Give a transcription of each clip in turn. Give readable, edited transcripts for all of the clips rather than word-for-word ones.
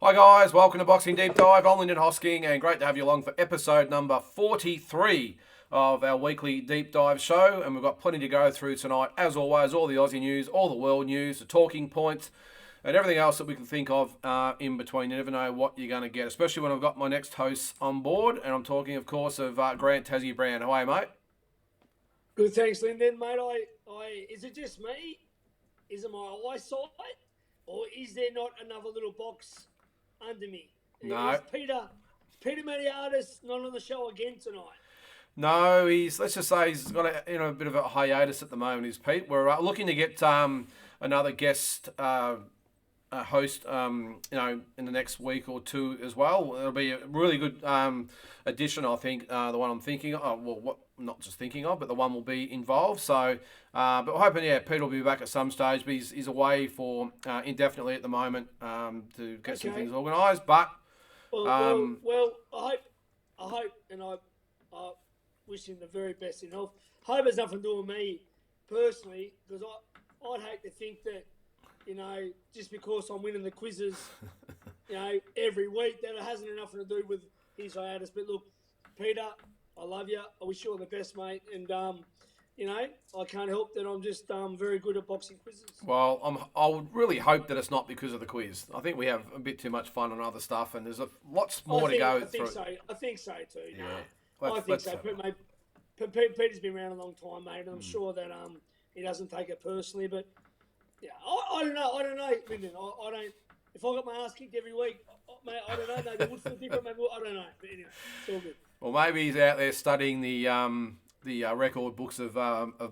Hi guys, welcome to Boxing Deep Dive. I'm Lyndon Hosking and great to have you along for episode number 43 of our weekly deep dive show. And we've got plenty to go through tonight. As always, all the Aussie news, all the world news, the talking points, and everything else that we can think of in between. You never know what you're going to get, especially when I've got my next hosts on board. And I'm talking, of course, of Grant Tassie Brown. How are you, mate? Good, thanks, Lyndon. Mate, is it just me? Is it my eyesight? Or is there not another little box under me? No. Is Peter Mediatis not on the show again tonight? No, let's just say he's got a bit of a hiatus at the moment, is Pete. We're looking to get another guest host, in the next week or two as well. It'll be a really good addition, I think. The one I'm thinking of, not just thinking of, but the one will be involved. So, but we're hoping, Pete will be back at some stage. But he's away for indefinitely at the moment to get some things organised. But well, I hope, and I wish him the very best in health. Hope it's nothing to do with me personally, because I'd hate to think that, just because I'm winning the quizzes, every week, that it hasn't nothing to do with his hiatus. But look, Peter, I love you. I wish you all the best, mate. And, I can't help that I'm just very good at boxing quizzes. Well, I would really hope that it's not because of the quiz. I think we have a bit too much fun on other stuff, and there's lots more to go through. I think so too. Yeah. I think so. But, mate, Peter's been around a long time, mate, and I'm sure that he doesn't take it personally. But yeah, I don't know, Lyndon. I don't. If I got my ass kicked every week, mate, I don't know. Maybe it would feel different. Maybe I don't know. But anyway, it's all good. Well, maybe he's out there studying the record books of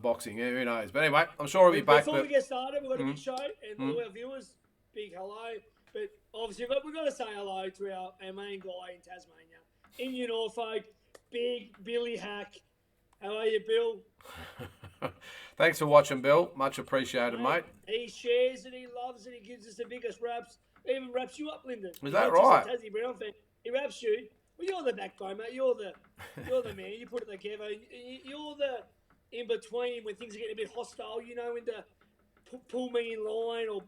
boxing. Yeah, who knows? But anyway, I'm sure he'll be back. Before we get started, we've got a big show, and all our viewers, big hello. But obviously, we've got to say hello to our main guy in Tasmania, in New Norfolk, Big Billy Hack. How are you, Bill? Thanks for watching, Bill. Much appreciated, mate. He shares it, he loves it, he gives us the biggest raps. He even wraps you up, Lyndon. Is that right? Tassie Brown fan. He raps you. Well, you're the backbone, mate. You're the man. You put it together. You're the in between when things are getting a bit hostile. Into pull me in line or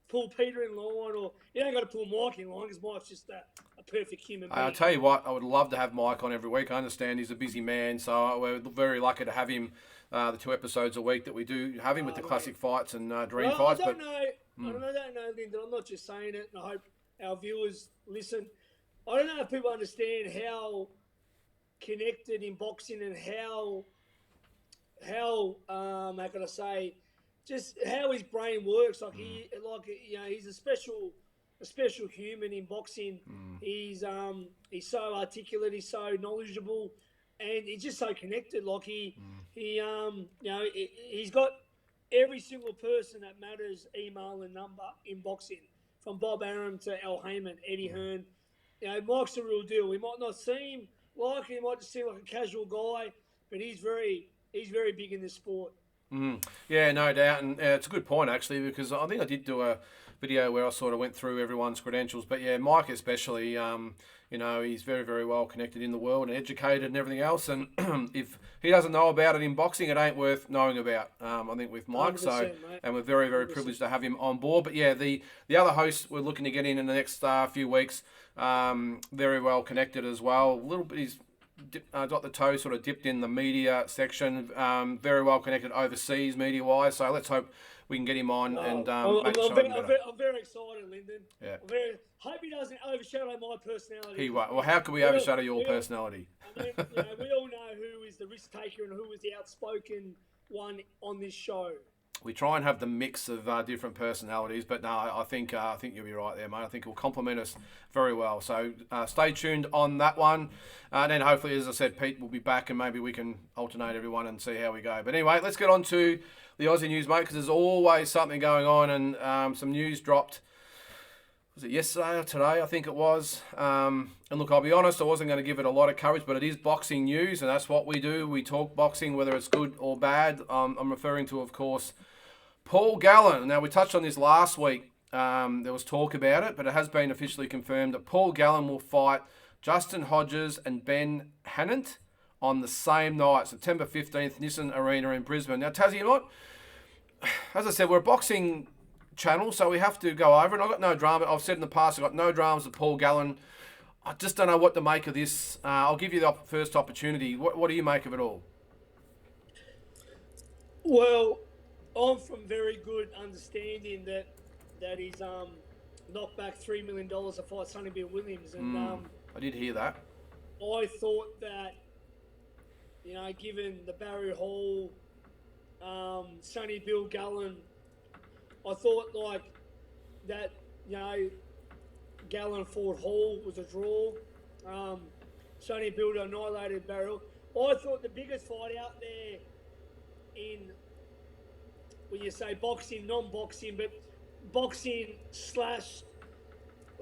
pull Peter in line, or you don't got to pull Mike in line because Mike's just a perfect human being. I'll tell you what, I would love to have Mike on every week. I understand he's a busy man, so we're very lucky to have him. The 2 episodes a week that we do have him with the classic fights and dream fights. I don't know, Lyndon. I'm not just saying it, and I hope our viewers listen. I don't know if people understand how connected in boxing and how how can I say, just how his brain works. He's a special human in boxing. He's so articulate. He's so knowledgeable, and he's just so connected. He's got every single person that matters email and number in boxing, from Bob Arum to Al Heyman, Eddie Hearn. Mike's the real deal. He might not seem like he might just seem like a casual guy, but he's very big in this sport. Yeah, no doubt, and it's a good point actually, because I think I did do a video where I sort of went through everyone's credentials, but yeah, Mike especially, he's very, very well connected in the world and educated and everything else, and if he doesn't know about it in boxing, it ain't worth knowing about, I think, with Mike, so, mate. And we're very, very 100%. Privileged to have him on board. But yeah, the other hosts we're looking to get in the next few weeks, very well connected as well, a little bit, he's got the toe sort of dipped in the media section, very well connected overseas media-wise, so let's hope we can get him on and make sure I'm very excited, Lyndon. Yeah. Hope he doesn't overshadow my personality. He won't. Well, how could we overshadow your personality? We all know who is the risk taker and who is the outspoken one on this show. We try and have the mix of different personalities, but no, I think you'll be right there, mate. I think it'll complement us very well. So stay tuned on that one. And then hopefully, as I said, Pete will be back and maybe we can alternate everyone and see how we go. But anyway, let's get on to the Aussie news, mate, because there's always something going on, and some news dropped. Was it yesterday or today? I think it was. And look, I'll be honest, I wasn't going to give it a lot of coverage, but it is boxing news, and that's what we do. We talk boxing, whether it's good or bad. I'm referring to, of course, Paul Gallen. Now, we touched on this last week. There was talk about it, but it has been officially confirmed that Paul Gallen will fight Justin Hodges and Ben Hannen on the same night, September 15th, Nissan Arena in Brisbane. Now, Tassie, as I said, we're a boxing channel, so we have to go over. And I've got no drama. I've said in the past, I've got no dramas with Paul Gallen. I just don't know what to make of this. I'll give you the first opportunity. What do you make of it all? Well, I'm from very good understanding that he's knocked back $3 million to fight Sonny Bill Williams, and I did hear that. I thought that, given the Barry Hall, Sonny Bill Gallen, I thought like that, Gallen fought Hall was a draw. Sonny Bill annihilated Barry Hall. I thought the biggest fight out there in, when you say boxing, non-boxing, but boxing /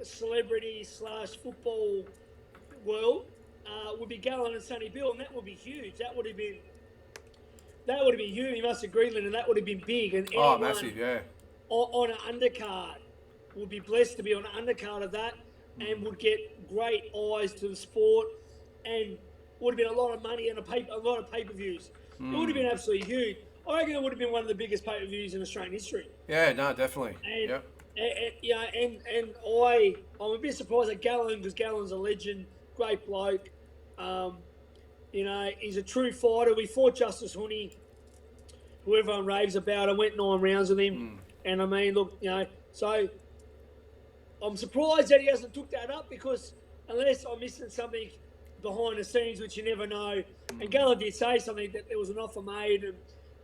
celebrity / football world would be Gallen and Sonny Bill, and that would be huge. That would have been huge. He must agree, and that would have been big. And massive, yeah. On an undercard would be blessed to be on an undercard of that, and would get great eyes to the sport, and would have been a lot of money and a lot of pay-per-views. It would have been absolutely huge. I reckon it would have been one of the biggest pay-per-views in Australian history. Yeah, no, definitely. And, yep. and I'm a bit surprised at Gallen, because Gallen's a legend, great bloke. He's a true fighter. We fought Justice Honey, who everyone raves about. I went 9 rounds with him. And I mean, look, so I'm surprised that he hasn't took that up, because unless I'm missing something behind the scenes, which you never know. And Gallen did say something, that there was an offer made and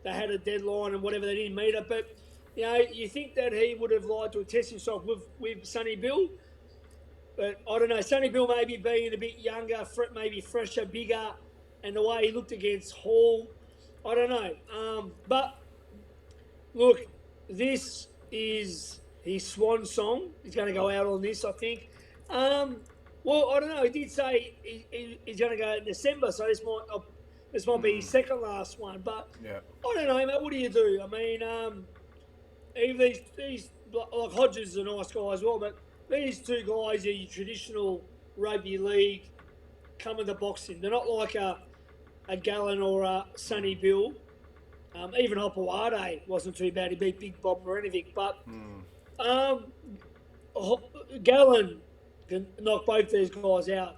they had a deadline and whatever, they didn't meet it. But, you think that he would have liked to test himself with Sonny Bill. But I don't know, Sonny Bill maybe being a bit younger, maybe fresher, bigger, and the way he looked against Hall, I don't know. But, look, this is his swan song. He's going to go out on this, I think. Well, I don't know. He did say he's going to go in December, so this might be his second last one. But yeah. I don't know, mate. What do you do? I mean, even these like Hodges is a nice guy as well, but these two guys are your traditional rugby league, come into boxing. They're not like a Gallen or a Sonny Bill. Even Opetaia wasn't too bad. He beat Big Bob or anything. But Gallen can knock both these guys out.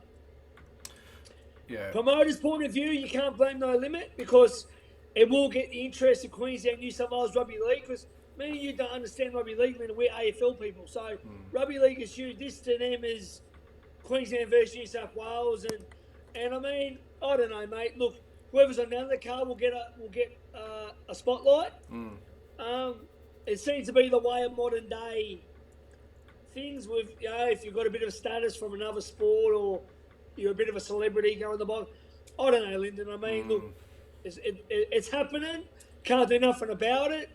Yeah. Promoter's point of view, you can't blame No Limit, because it will get the interest of Queensland, New South Wales Rugby League, because me and you don't understand Rugby League, and we're AFL people. So Rugby League is huge. This to them is Queensland versus New South Wales, and I mean, I don't know, mate. Look, whoever's on the undercard will get a spotlight. It seems to be the way of modern day things. With if you've got a bit of status from another sport, or you're a bit of a celebrity going the bottom. I don't know, Lyndon. I mean, look, it's happening. Can't do nothing about it.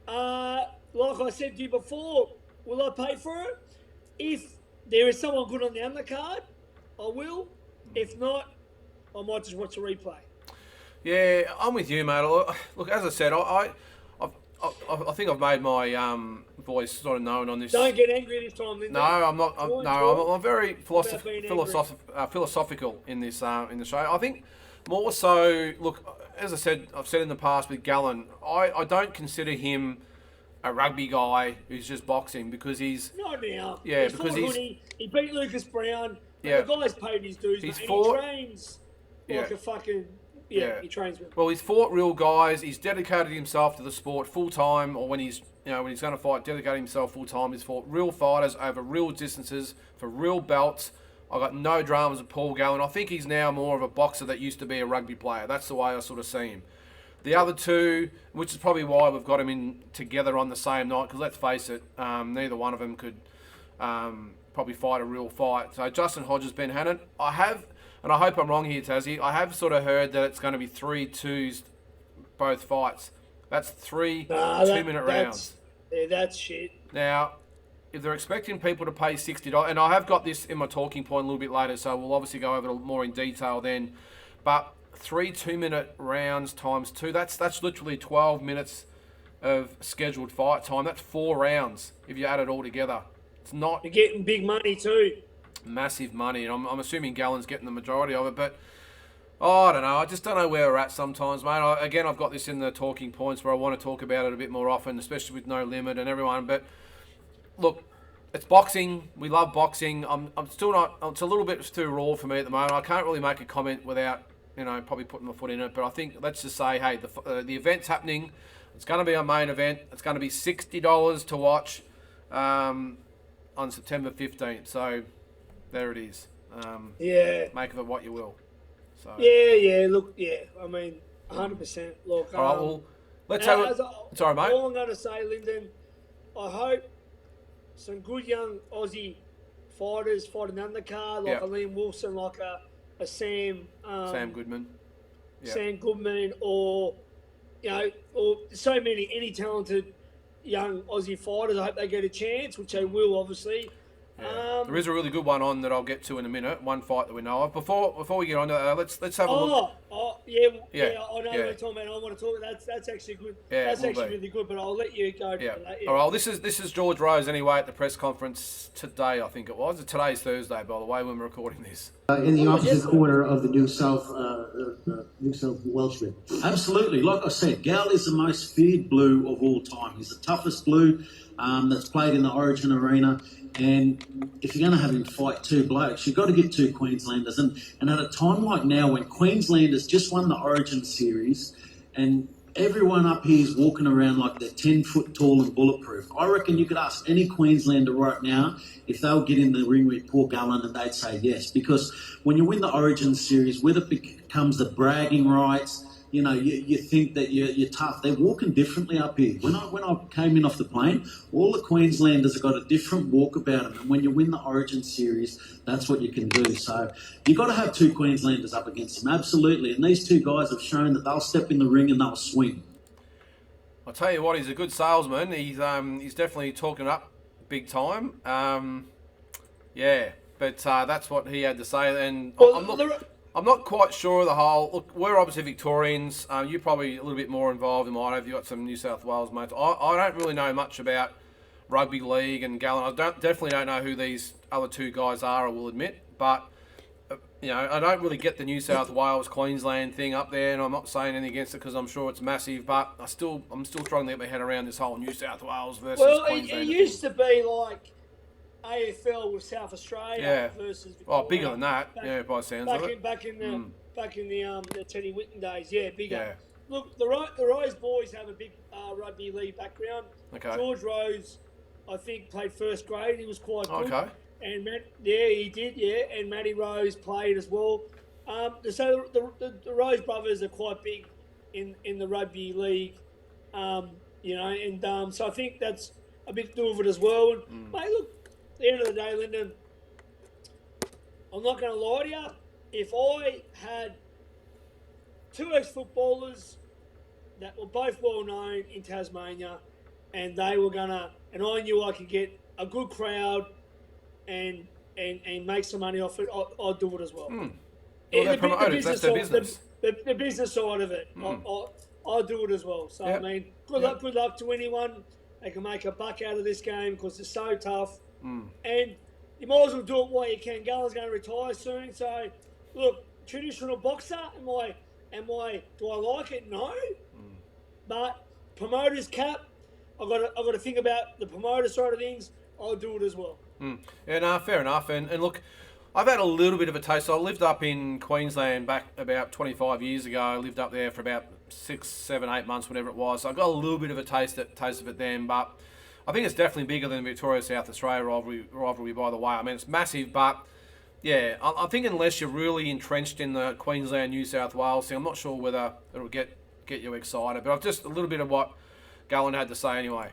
Like I said to you before, will I pay for it? If there is someone good on the undercard, I will. If not, I might just watch a replay. Yeah, I'm with you, mate. Look, as I said, I think I've made my voice sort of known on this. Don't get angry this time, Lyndon. No, I'm not. I'm very philosophical in this in the show. I think more so. Look, as I said, I've said in the past with Gallen, I don't consider him a rugby guy who's just boxing, because he's not now. Yeah, because he beat Lucas Brown. Yeah, the guy's paid his dues. He trains like a fucking. Yeah, he trains with. Well, he's fought real guys. He's dedicated himself to the sport full time, or when he's going to fight, dedicate himself full time. He's fought real fighters over real distances for real belts. I've got no dramas with Paul Gallen. I think he's now more of a boxer that used to be a rugby player. That's the way I sort of see him. The other two, which is probably why we've got them in together on the same night, because let's face it, neither one of them could probably fight a real fight. So Justin Hodges, Ben Hannen, and I hope I'm wrong here, Tassie, I have sort of heard that it's going to be 3-2s both fights. That's 3 2-minute rounds. Yeah, that's shit. Now, if they're expecting people to pay $60, and I have got this in my talking point a little bit later, so we'll obviously go over it more in detail then, but 3 2-minute rounds times 2, that's literally 12 minutes of scheduled fight time. That's 4 rounds if you add it all together. It's not... You're getting big money too. Massive money, and I'm assuming Gallen's getting the majority of it, but Oh, I don't know. I just don't know where we're at sometimes, mate. I've got this in the talking points where I want to talk about it a bit more often, especially with No Limit and everyone. But look, it's boxing. We love boxing. I'm still not. It's a little bit too raw for me at the moment. I can't really make a comment without, probably putting my foot in it. But I think let's just say, hey, the event's happening. It's going to be a main event. It's going to be $60 to watch on September 15th. So there it is. Make of it what you will. So. Look, I mean, 100%. Look, all right, well, let's have it. Sorry, mate. All I'm going to say, Lyndon, I hope some good young Aussie fighters fight an undercard, like a Liam Wilson, like a Sam Goodman. Yep. Sam Goodman, or so any talented young Aussie fighters. I hope they get a chance, which they will, obviously. Yeah. There is a really good one on that I'll get to in a minute. One fight that we know of. Before we get on to that, let's have a look. I know what you're talking about. I want to talk. That's actually good. Yeah, that's actually really good. But I'll let you go. Yeah. All right. Well, this is George Rose anyway at the press conference today. I think it was. Today's Thursday, by the way, when we're recording this. In the opposite corner of the New South Welshman. Absolutely. Like I said, Gal is the most feared blue of all time. He's the toughest blue that's played in the Origin arena. And if you're going to have him fight two blokes, you've got to get two Queenslanders. And at a time like now, when Queenslanders just won the Origin series and everyone up here is walking around like they're 10 foot tall and bulletproof, I reckon you could ask any Queenslander right now if they'll get in the ring with Paul Gallen, and they'd say yes. Because when you win the Origin series, whether it becomes the bragging rights, you think that you're tough. They're walking differently up here. When I came in off the plane, all the Queenslanders have got a different walk about them. And when you win the Origin series, that's what you can do. So you've got to have two Queenslanders up against them, absolutely. And these two guys have shown that they'll step in the ring and they'll swing. I'll tell you what, he's a good salesman. He's definitely talking up big time. But that's what he had to say. And I'm not quite sure of the whole. Look, we're obviously Victorians. You're probably a little bit more involved than mine. Have you got some New South Wales mates? I don't really know much about rugby league and Gallen. I definitely don't know who these other two guys are, I will admit. But I don't really get the New South Wales Queensland thing up there, and I'm not saying anything against it because I'm sure it's massive. But I'm still struggling to get my head around this whole New South Wales versus Queensland. It used to be like AFL with South Australia versus Victoria. Oh, bigger than that, by the sounds of it. Back in the Teddy Whitten days, bigger. Yeah. Look, the Rose boys have a big rugby league background. Okay. George Rose, I think, played first grade. He was quite good. Okay. And he did, and Matty Rose played as well. So the Rose brothers are quite big in the rugby league, so I think that's a bit to do with it as well. And, mate, look, at the end of the day, Lyndon, I'm not going to lie to you. If I had two ex-footballers that were both well-known in Tasmania and they were and I knew I could get a good crowd and make some money off it, I'd do it as well. Well, they're promoters, that's their business. The business side of it, I'll do it as well. So, I mean, good luck to anyone. They can make a buck out of this game because it's so tough. And you might as well do it while you can. Gallen's going to retire soon. So, look, traditional boxer, do I like it? No. But promoter's cap, I've got to think about the promoter side of things. I'll do it as well. Yeah, no, fair enough. And look, I've had a little bit of a taste. So I lived up in Queensland back about 25 years ago. I lived up there for about 6, 7, 8 months, whatever it was. So I got a little bit of a taste of it then. But I think it's definitely bigger than the Victoria-South Australia rivalry, by the way. I mean, it's massive, but yeah, I think unless you're really entrenched in the Queensland-New South Wales thing, I'm not sure whether it'll get you excited. But I've just a little bit of what Gallen had to say anyway.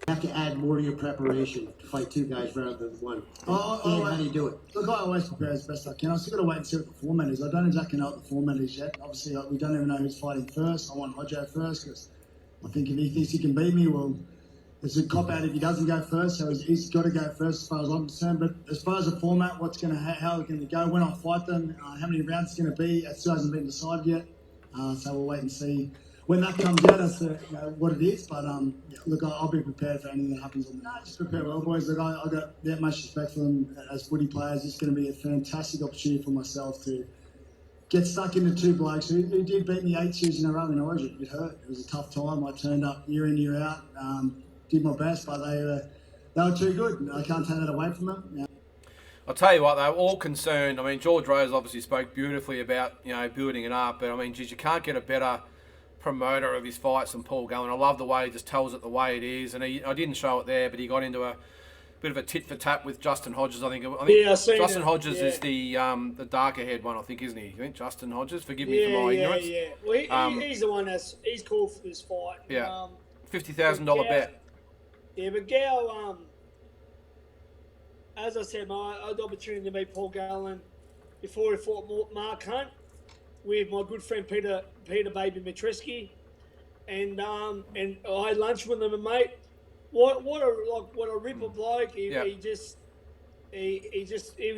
You have to add more to your preparation to fight two guys rather than one. How do you do it? Look, I always prepare as best I can. I've still got to wait and see what the format is. I don't exactly know what the format is yet. Obviously, we don't even know who's fighting first. I want Hodges first because I think if he thinks he can beat me, well, it's a cop-out if he doesn't go first. So he's got to go first as far as I'm concerned. But as far as the format, how it's going to go, when I fight them, how many rounds it's going to be, it still hasn't been decided yet. So we'll wait and see. When that comes out, that's what it is. But look, I'll be prepared for anything that happens on the night. Just prepare well, boys. Look, I got that much respect for them as footy players. It's going to be a fantastic opportunity for myself to get stuck into two blokes who did beat me 8 years in a row in Origin. It hurt. It was a tough time. I turned up year in, year out, did my best, but they were too good. I can't take that away from them. You know. I'll tell you what, they were all concerned. I mean, George Rose obviously spoke beautifully about, building it up, but I mean, geez, you can't get a better promoter of his fights than Paul Gallen. I love the way he just tells it the way it is, and I didn't show it there, but he got into a bit of a tit for tat with Justin Hodges. I think Justin Hodges is the darker haired one, I think, isn't he? You think Justin Hodges? Forgive me for my ignorance. Yeah. Well, he's the one he's called for this fight. Yeah, $50,000 bet. Yeah, but Gow, as I said, I had the opportunity to meet Paul Gallen before he fought Mark Hunt with my good friend Peter Baby Matreski, and I had lunch with him, and mate, what a ripper bloke. He was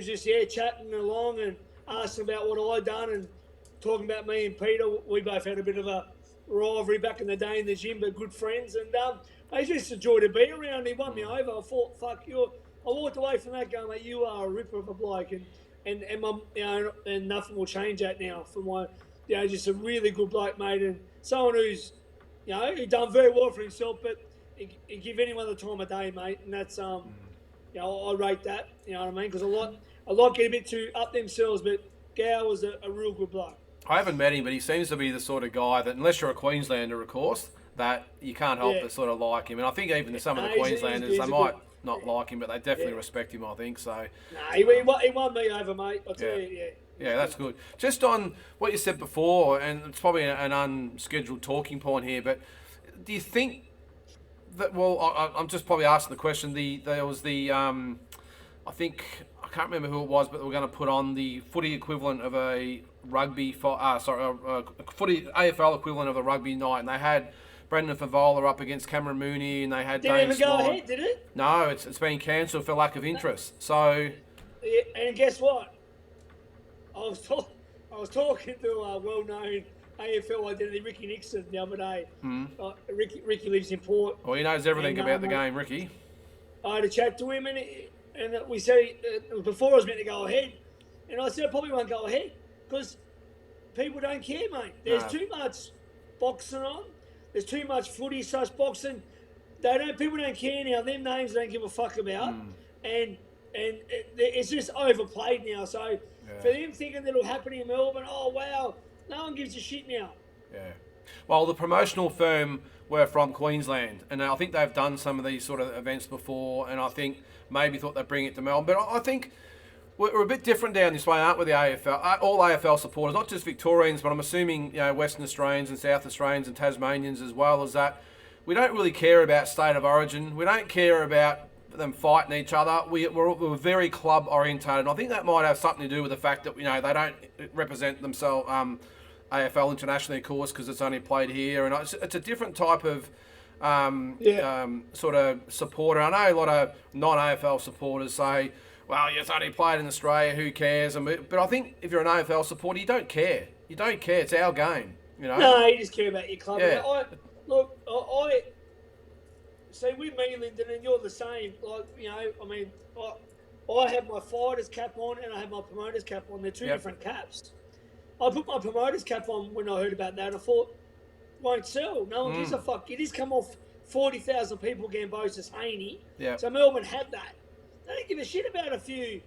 just chatting along and asking about what I'd done and talking about me and Peter. We both had a bit of a rivalry back in the day in the gym, but good friends, and I just enjoyed to be around. He won me over. I thought, fuck you. I walked away from that going, mate, you are a ripper of a bloke, and nothing will change that now. From my, just a really good bloke, mate, and someone who's, he done very well for himself, but he give anyone the time of day, mate, and that's I rate that. You know what I mean? Because a lot get a bit too up themselves, but Gow was a real good bloke. I haven't met him, but he seems to be the sort of guy that, unless you're a Queenslander, of course, that you can't help but sort of like him. And I think even some of the Queenslanders, they might not like him, but they definitely respect him, I think. So, he won me over, mate. I'll tell you, Yeah, that's good. Just on what you said before, and it's probably an unscheduled talking point here, but do you think that, I'm just probably asking the question, there was I think, I can't remember who it was, but they were going to put on the footy equivalent of a rugby, footy AFL equivalent of a rugby night, and they had Brendan Favola up against Cameron Mooney, and they had Dane Didn't even go ahead, did it? No, it's been cancelled for lack of interest. So, and guess what? I was talking to a well-known AFL identity, Ricky Nixon, the other day. Ricky lives in Port. Well, he knows everything about the game, Ricky. I had a chat to him, and we said it was before I was meant to go ahead, and I said I probably won't go ahead because people don't care, mate. There's too much boxing on. There's too much footy such boxing. People don't care now. Them names they don't give a fuck about, and it's just overplayed now. So for them thinking that it'll happen in Melbourne, oh wow, no one gives a shit now. Yeah. Well, the promotional firm were from Queensland, and I think they've done some of these sort of events before, and I think maybe thought they'd bring it to Melbourne. But I think we're a bit different down this way, aren't we, the AFL? All AFL supporters, not just Victorians, but I'm assuming Western Australians and South Australians and Tasmanians as well, as that we don't really care about state of origin. We don't care about them fighting each other. We're very club orientated, and I think that might have something to do with the fact that they don't represent themselves AFL internationally, of course, because it's only played here, and it's a different type of sort of supporter. I know a lot of non-AFL supporters say, well, it's only played in Australia, who cares? But I think if you're an AFL supporter, you don't care. You don't care. It's our game, No, you just care about your club. Yeah. I see with me, Lyndon, and you're the same. I have my fighter's cap on and I have my promoter's cap on. They're two different caps. I put my promoter's cap on when I heard about that. I thought, won't sell. No one gives a fuck. It is come off 40,000 people Gambosis Haney. Yeah. So Melbourne had that. They don't give a shit about a few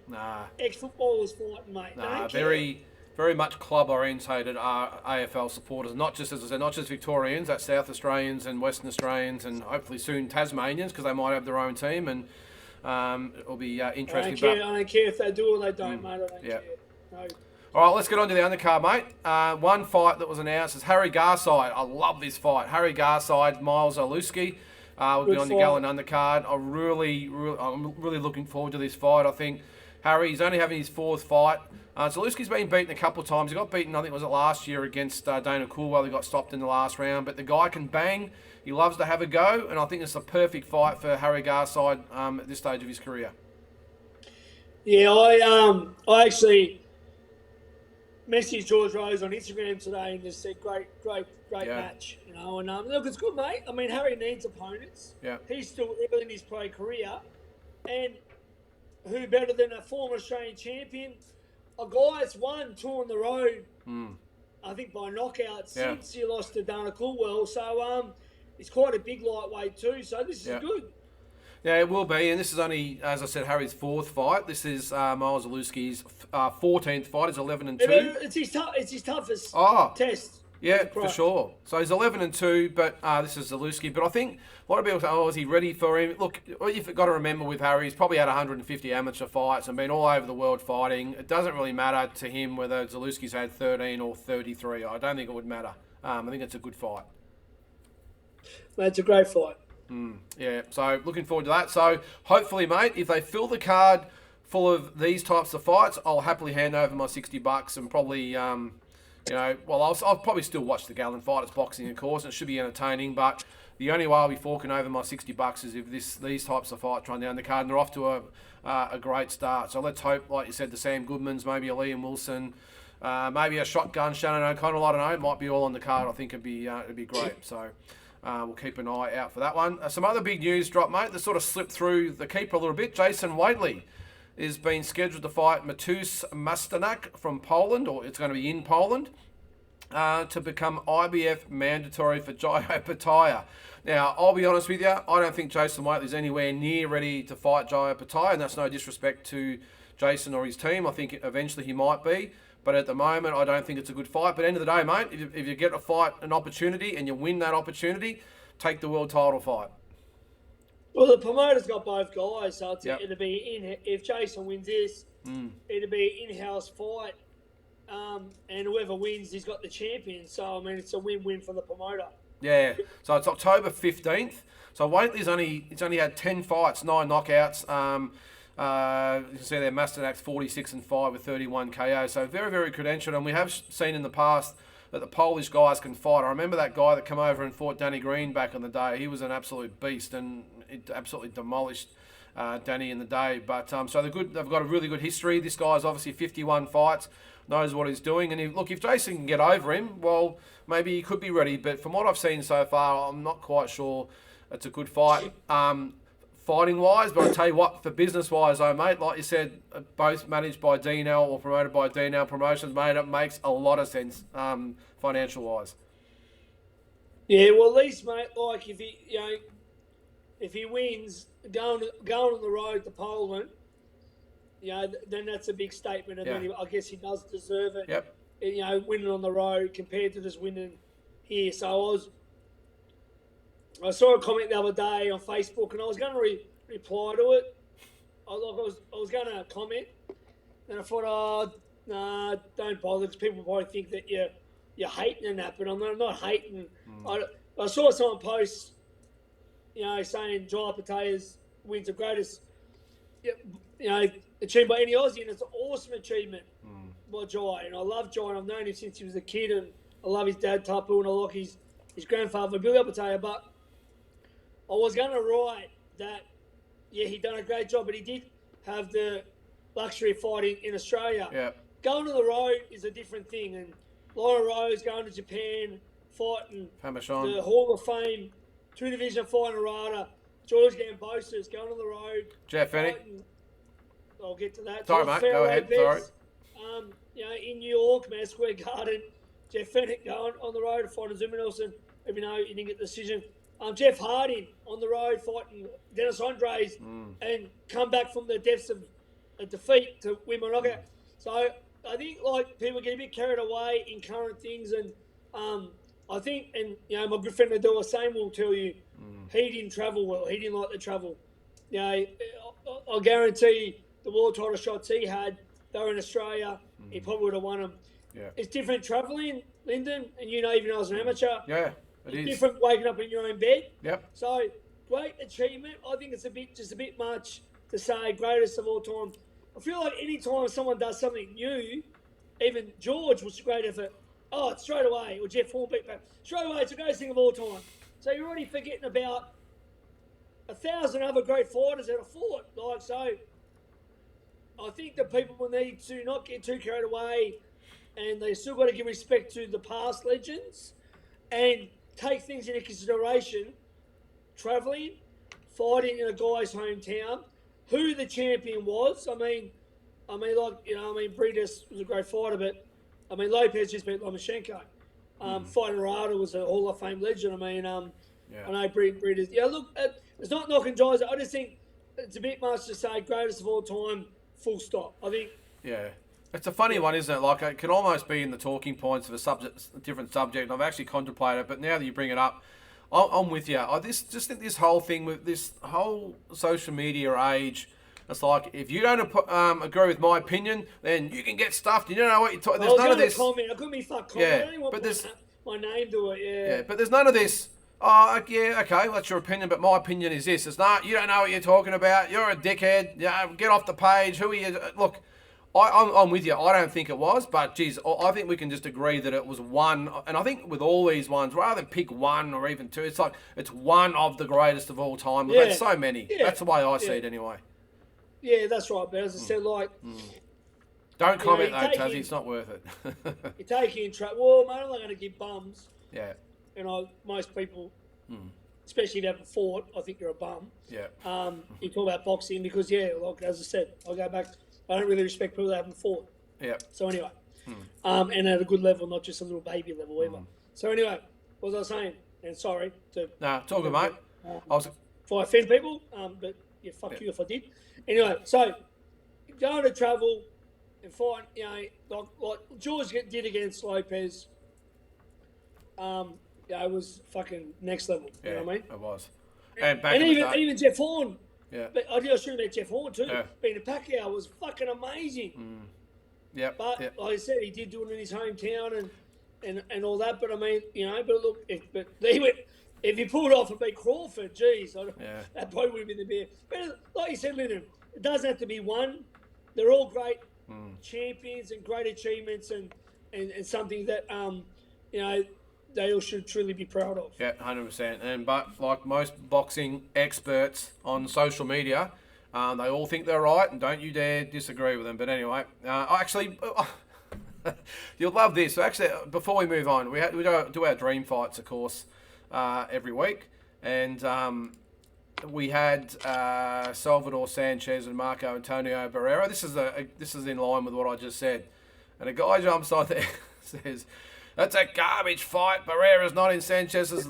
ex-footballers fighting, mate. Nah, very, very much club-orientated AFL supporters. Not just, as I said, not just Victorians. That's South Australians and Western Australians, and hopefully soon Tasmanians, because they might have their own team, and it'll be interesting. I don't care if they do or they don't, mate. I don't care. No. All right, let's get on to the undercard, mate. One fight that was announced is Harry Garside. I love this fight. Harry Garside, Miles Oluski. Will be on the Gallen undercard. I'm really looking forward to this fight. I think Harry's only having his fourth fight. Zaluski's been beaten a couple of times. He got beaten, I think, was it last year against Dana Coolwell. He got stopped in the last round. But the guy can bang. He loves to have a go. And I think it's a perfect fight for Harry Garside at this stage of his career. Yeah, I actually messaged George Rose on Instagram today and just said, great match. And look, it's good, mate. I mean, Harry needs opponents. Yeah. He's still early in his play career. And who better than a former Australian champion? a guy that's won 2 on the road, I think by knockout, since he lost to Dana Coolwell. So it's quite a big lightweight too. So this is good. Yeah, it will be, and this is only, as I said, Harry's 4th fight. This is Miles Zaluski's 14th fight. He's 11-2. It's his toughest test. Yeah, for sure. So he's 11-2, but this is Zaluski. But I think a lot of people say, is he ready for him? Look, what you've got to remember with Harry, he's probably had 150 amateur fights and been all over the world fighting. It doesn't really matter to him whether Zaluski's had 13 or 33. I don't think it would matter. I think it's a good fight. It's a great fight. Yeah, so looking forward to that. So hopefully, mate, if they fill the card full of these types of fights, I'll happily hand over my $60 and probably, I'll probably still watch the Gallen fight. It's boxing, of course, and it should be entertaining. But the only way I'll be forking over my $60 is if these types of fights run down the card, and they're off to a great start. So let's hope, like you said, the Sam Goodmans, maybe a Liam Wilson, maybe a shotgun Shannon O'Connell. I don't know. It might be all on the card. I think it'd be great. So. We'll keep an eye out for that one. Some other big news drop, mate, that sort of slipped through the keeper a little bit. Jason Whateley is being scheduled to fight Matus Mastanak from Poland, or it's going to be in Poland, to become IBF mandatory for Jai Opetaia. Now, I'll be honest with you, I don't think Jason Whateley's anywhere near ready to fight Jai Opetaia, and that's no disrespect to Jason or his team. I think eventually he might be. But at the moment, I don't think it's a good fight. But at the end of the day, mate, if you get a fight, an opportunity, and you win that opportunity, take the world title fight. Well, the promoter's got both guys, so it'll be if Jason wins this, it'll be an in-house fight, and whoever wins, he's got the champion. So I mean, it's a win-win for the promoter. Yeah. So it's October 15th. So Whateley's only had 10 fights, 9 knockouts. You can see there, Masternak's 46-5 with 31 KO. So very, very credentialed. And we have seen in the past that the Polish guys can fight. I remember that guy that came over and fought Danny Green back in the day. He was an absolute beast, and it absolutely demolished Danny in the day. But so they've got a really good history. This guy's obviously 51 fights, knows what he's doing. And if Jason can get over him, well, maybe he could be ready. But from what I've seen so far, I'm not quite sure it's a good fight. Fighting-wise, but I'll tell you what, for business-wise, though, mate, like you said, both managed by DNL or promoted by DNL Promotions, mate, it makes a lot of sense financial-wise. Yeah, well, at least, mate, like if he wins, going on the road to Poland, then that's a big statement, and then I guess he does deserve it. Yep. Winning on the road compared to just winning here. So I saw a comment the other day on Facebook, and I was going to reply to it. I was going to comment, and I thought, nah, don't bother, because people probably think that you're hating and that, but I'm not hating. I saw someone post, saying Jai Opetaia's wins the greatest, achieved by any Aussie, and it's an awesome achievement by Jai. And I love Jai, and I've known him since he was a kid, and I love his dad Tapu, and I like his grandfather Billy Opetaia, but I was going to write that, he'd done a great job, but he did have the luxury of fighting in Australia. Yeah. Going to the road is a different thing, and Laura Rose going to Japan, fighting Hamashon, the Hall of Fame, 2-division fighter Rada, George Gambosis going on the road. Jeff Fennick. I'll get to that. Sorry, mate. Go ahead. Sorry. In New York, Madison Square Garden, Jeff Fennick going on the road to fight Zuma Nelson, even though he didn't get the decision. Jeff Harding on the road fighting Dennis Andres and come back from the depths of a defeat to win by knockout. So I think people get a bit carried away in current things, and I think, and my good friend Adela Same will tell you, he didn't travel well. He didn't like to travel. I guarantee the world title shots he had, they were in Australia. He probably would have won them. Yeah. It's different travelling, Lyndon, and even as an amateur. Yeah. It's different waking up in your own bed. Yep. So, great achievement. I think it's just a bit much to say greatest of all time. I feel like any time someone does something new, even George was a great effort. Oh, it's straight away. Or Jeff Hornbeck, straight away, it's the greatest thing of all time. So you're already forgetting about 1,000 other great fighters that have fought. So I think that people will need to not get too carried away, and they still got to give respect to the past legends and take things into consideration. Travelling, fighting in a guy's hometown, who the champion was. I mean, I mean, Briedis was a great fighter, but I mean, Lopez just beat Lomachenko. Barrera was a Hall of Fame legend. I mean, I know Briedis. Yeah, look, it's not knocking Jai. I just think it's a bit much to say greatest of all time, full stop. I think. Yeah. It's a funny one, isn't it? Like, it can almost be in the talking points of a different subject. I've actually contemplated it, but now that you bring it up, I'm with you. I just think this whole thing with this whole social media age, it's like, if you don't agree with my opinion, then you can get stuffed. You don't know what you're talking. There's none of this. Comment. I couldn't be fuck comment. I don't want my name to it. Yeah, but there's none of this. Oh, yeah, okay, that's your opinion, but my opinion is this. It's not. You don't know what you're talking about. You're a dickhead. Yeah, get off the page. Who are you? Look. I'm with you. I don't think it was, but geez, I think we can just agree that it was one. And I think with all these ones, rather than pick one or even two, it's like it's one of the greatest of all time. We've had so many. Yeah. That's the way I see it anyway. Yeah, that's right. But as I said, don't comment though, Tazzy. It's not worth it. You take in well, mate, I'm not going to give bums. Yeah. Most people, especially if you haven't fought, I think you're a bum. Yeah. You talk about boxing because as I said, I'll go back. I don't really respect people that haven't fought. Yeah. So anyway, and at a good level, not just a little baby level either. So anyway, what was I saying? And sorry to. Nah, talk good, mate. If I offend people, but yeah, fuck you if I did. Anyway, so going to travel and fight, like George did against Lopez. It was fucking next level. Yeah, you know what I mean? It was. And even Jeff Horn. Yeah. But I did assume that Jeff Horn too. Yeah. Being a Pacquiao was fucking amazing. Yeah. But like I said, he did do it in his hometown and all that. But I mean, but look, if he pulled off and beat Crawford, geez, that probably would have been the beer. But like you said, Lyndon, it doesn't have to be one. They're all great champions and great achievements and something that they all should truly be proud of. Yeah, 100%. But like most boxing experts on social media, they all think they're right, and don't you dare disagree with them. But anyway, you'll love this. So actually, before we move on, we do our dream fights, of course, every week, and we had Salvador, Sanchez, and Marco Antonio Barrera. This is in line with what I just said, and a guy jumps on there says, "That's a garbage fight. Barrera's not in Sanchez's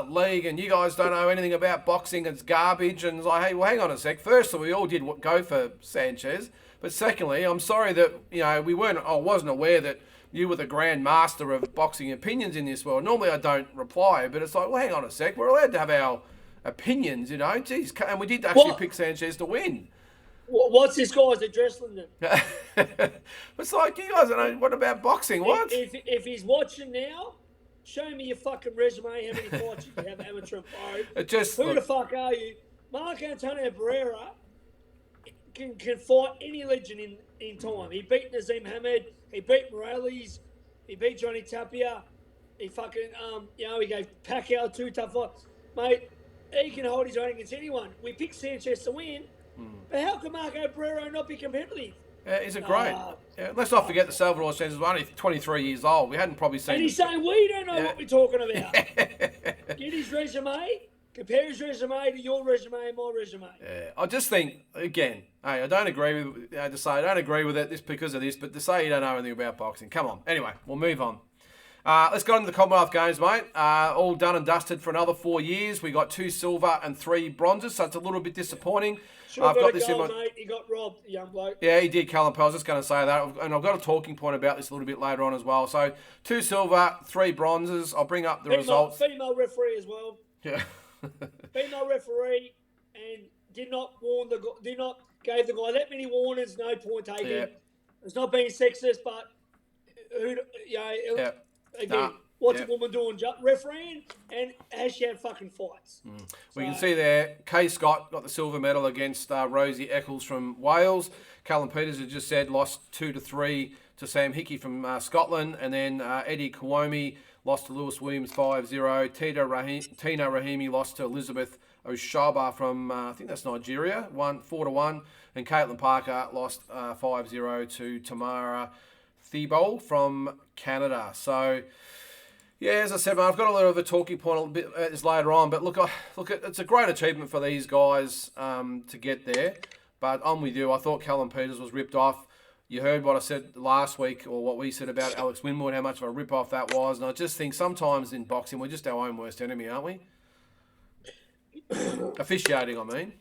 league, and you guys don't know anything about boxing. It's garbage." And it's like, hey, well, hang on a sec. Firstly, we all did go for Sanchez, but secondly, I'm sorry that I wasn't aware that you were the grand master of boxing opinions in this world. Normally, I don't reply, but it's like, well, hang on a sec. We're allowed to have our opinions, Jeez, and we did actually pick Sanchez to win. What's this guy's address, Lyndon? It's like, you guys don't know, what about boxing? What? If he's watching now, show me your fucking resume, how many fights you have amateur and pro. Who the fuck are you? Marco Antonio Barrera can fight any legend in time. He beat Nazim Hamed, he beat Morales, he beat Johnny Tapia, he fucking, he gave Pacquiao 2 tough fights. Mate, he can hold his own against anyone. We picked Sanchez to win. But how can Marco Barrera not be competitive? Yeah, he's a great. Let's not forget that Salvador Sanchez was only 23 years old. We hadn't probably seen. And he's saying we don't know what we're talking about. Get his resume, compare his resume to your resume and my resume. Yeah, I just think again. Hey, I don't agree with. To say I don't agree with it. This because of this, but to say you don't know anything about boxing, come on. Anyway, we'll move on. Let's go into the Commonwealth Games, mate. All done and dusted for another 4 years. We got 2 silver and 3 bronzes, so it's a little bit disappointing. I've got this goal, mate. He got robbed, the young bloke. Yeah, he did, Callum. I was just going to say that. And I've got a talking point about this a little bit later on as well. So 2 silver, 3 bronzes. I'll bring up the results. Female referee as well. Yeah. Female referee and did not gave the guy that many warnings, no point taken. Yeah. It's not being sexist, but again, what's a woman doing? Refereeing, and has she had fucking fights? We can see there, Kay Scott got the silver medal against Rosie Eccles from Wales. Callum Peters has just said lost 2-3 to Sam Hickey from Scotland, and then Eddie Kawome lost to Lewis Williams 5-0. Tina Rahimi lost to Elizabeth Oshaba from I think that's Nigeria, 4-1, and Caitlin Parker lost 5-0 to Tamara Thibault from Canada. So, yeah, as I said, man, I've got a little of a talking point a bit later on. But look, it's a great achievement for these guys to get there. But I'm with you. I thought Callum Peters was ripped off. You heard what I said last week, or what we said about Alex Winwood, how much of a rip-off that was. And I just think sometimes in boxing, we're just our own worst enemy, aren't we? Officiating, I mean.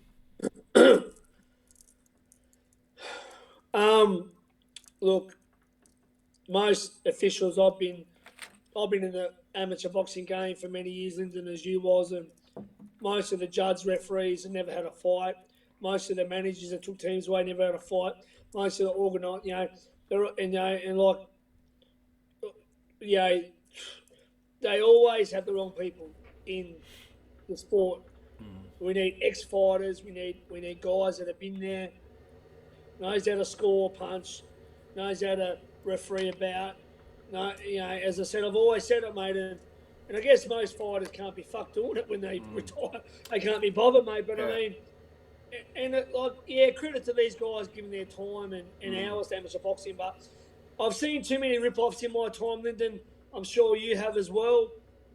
Look, most officials, I've been in the amateur boxing game for many years, Lyndon, as you was, and most of the judge referees have never had a fight. Most of the managers that took teams away never had a fight. Most of the organised, they always have the wrong people in the sport. We need ex-fighters. We need guys that have been there, knows how to score a punch, knows how to referee a bout. No, as I said, I've always said it, mate, and I guess most fighters can't be fucked doing it when they retire. They can't be bothered, mate. But I mean, credit to these guys giving their time and hours to amateur boxing. But I've seen too many rip-offs in my time, Lyndon. I'm sure you have as well,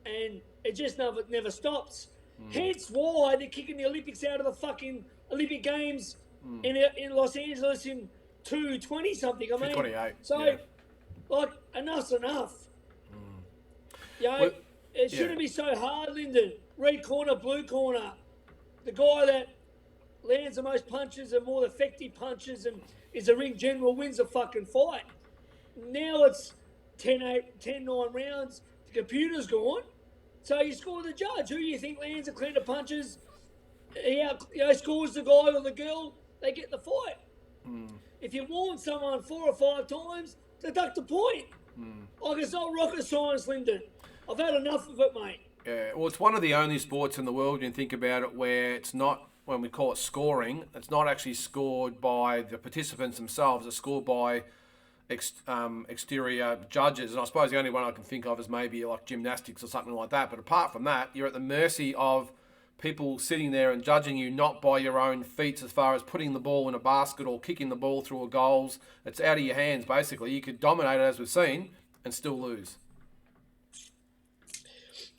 and it just never stops. Hence why they're kicking the Olympics out of the fucking Olympic Games in Los Angeles in 220 something. I mean, 28. So, enough's enough. It shouldn't be so hard, Lyndon. Red corner, blue corner. The guy that lands the most punches and more effective punches and is a ring general wins the fucking fight. Now it's 10-9 rounds. The computer's gone. So you score the judge. Who do you think lands the cleaner punches? He scores the guy or the girl. They get the fight. If you warn someone 4 or 5 times, deduct a point. Like, it's not rocket science, Lyndon. I've had enough of it, mate. Yeah, well, it's one of the only sports in the world, when you think about it, where it's not, when we call it scoring, it's not actually scored by the participants themselves. It's scored by exterior judges. And I suppose the only one I can think of is maybe like gymnastics or something like that. But apart from that, you're at the mercy of people sitting there and judging you not by your own feats as far as putting the ball in a basket or kicking the ball through a goals. It's out of your hands, basically. You could dominate it, as we've seen, and still lose.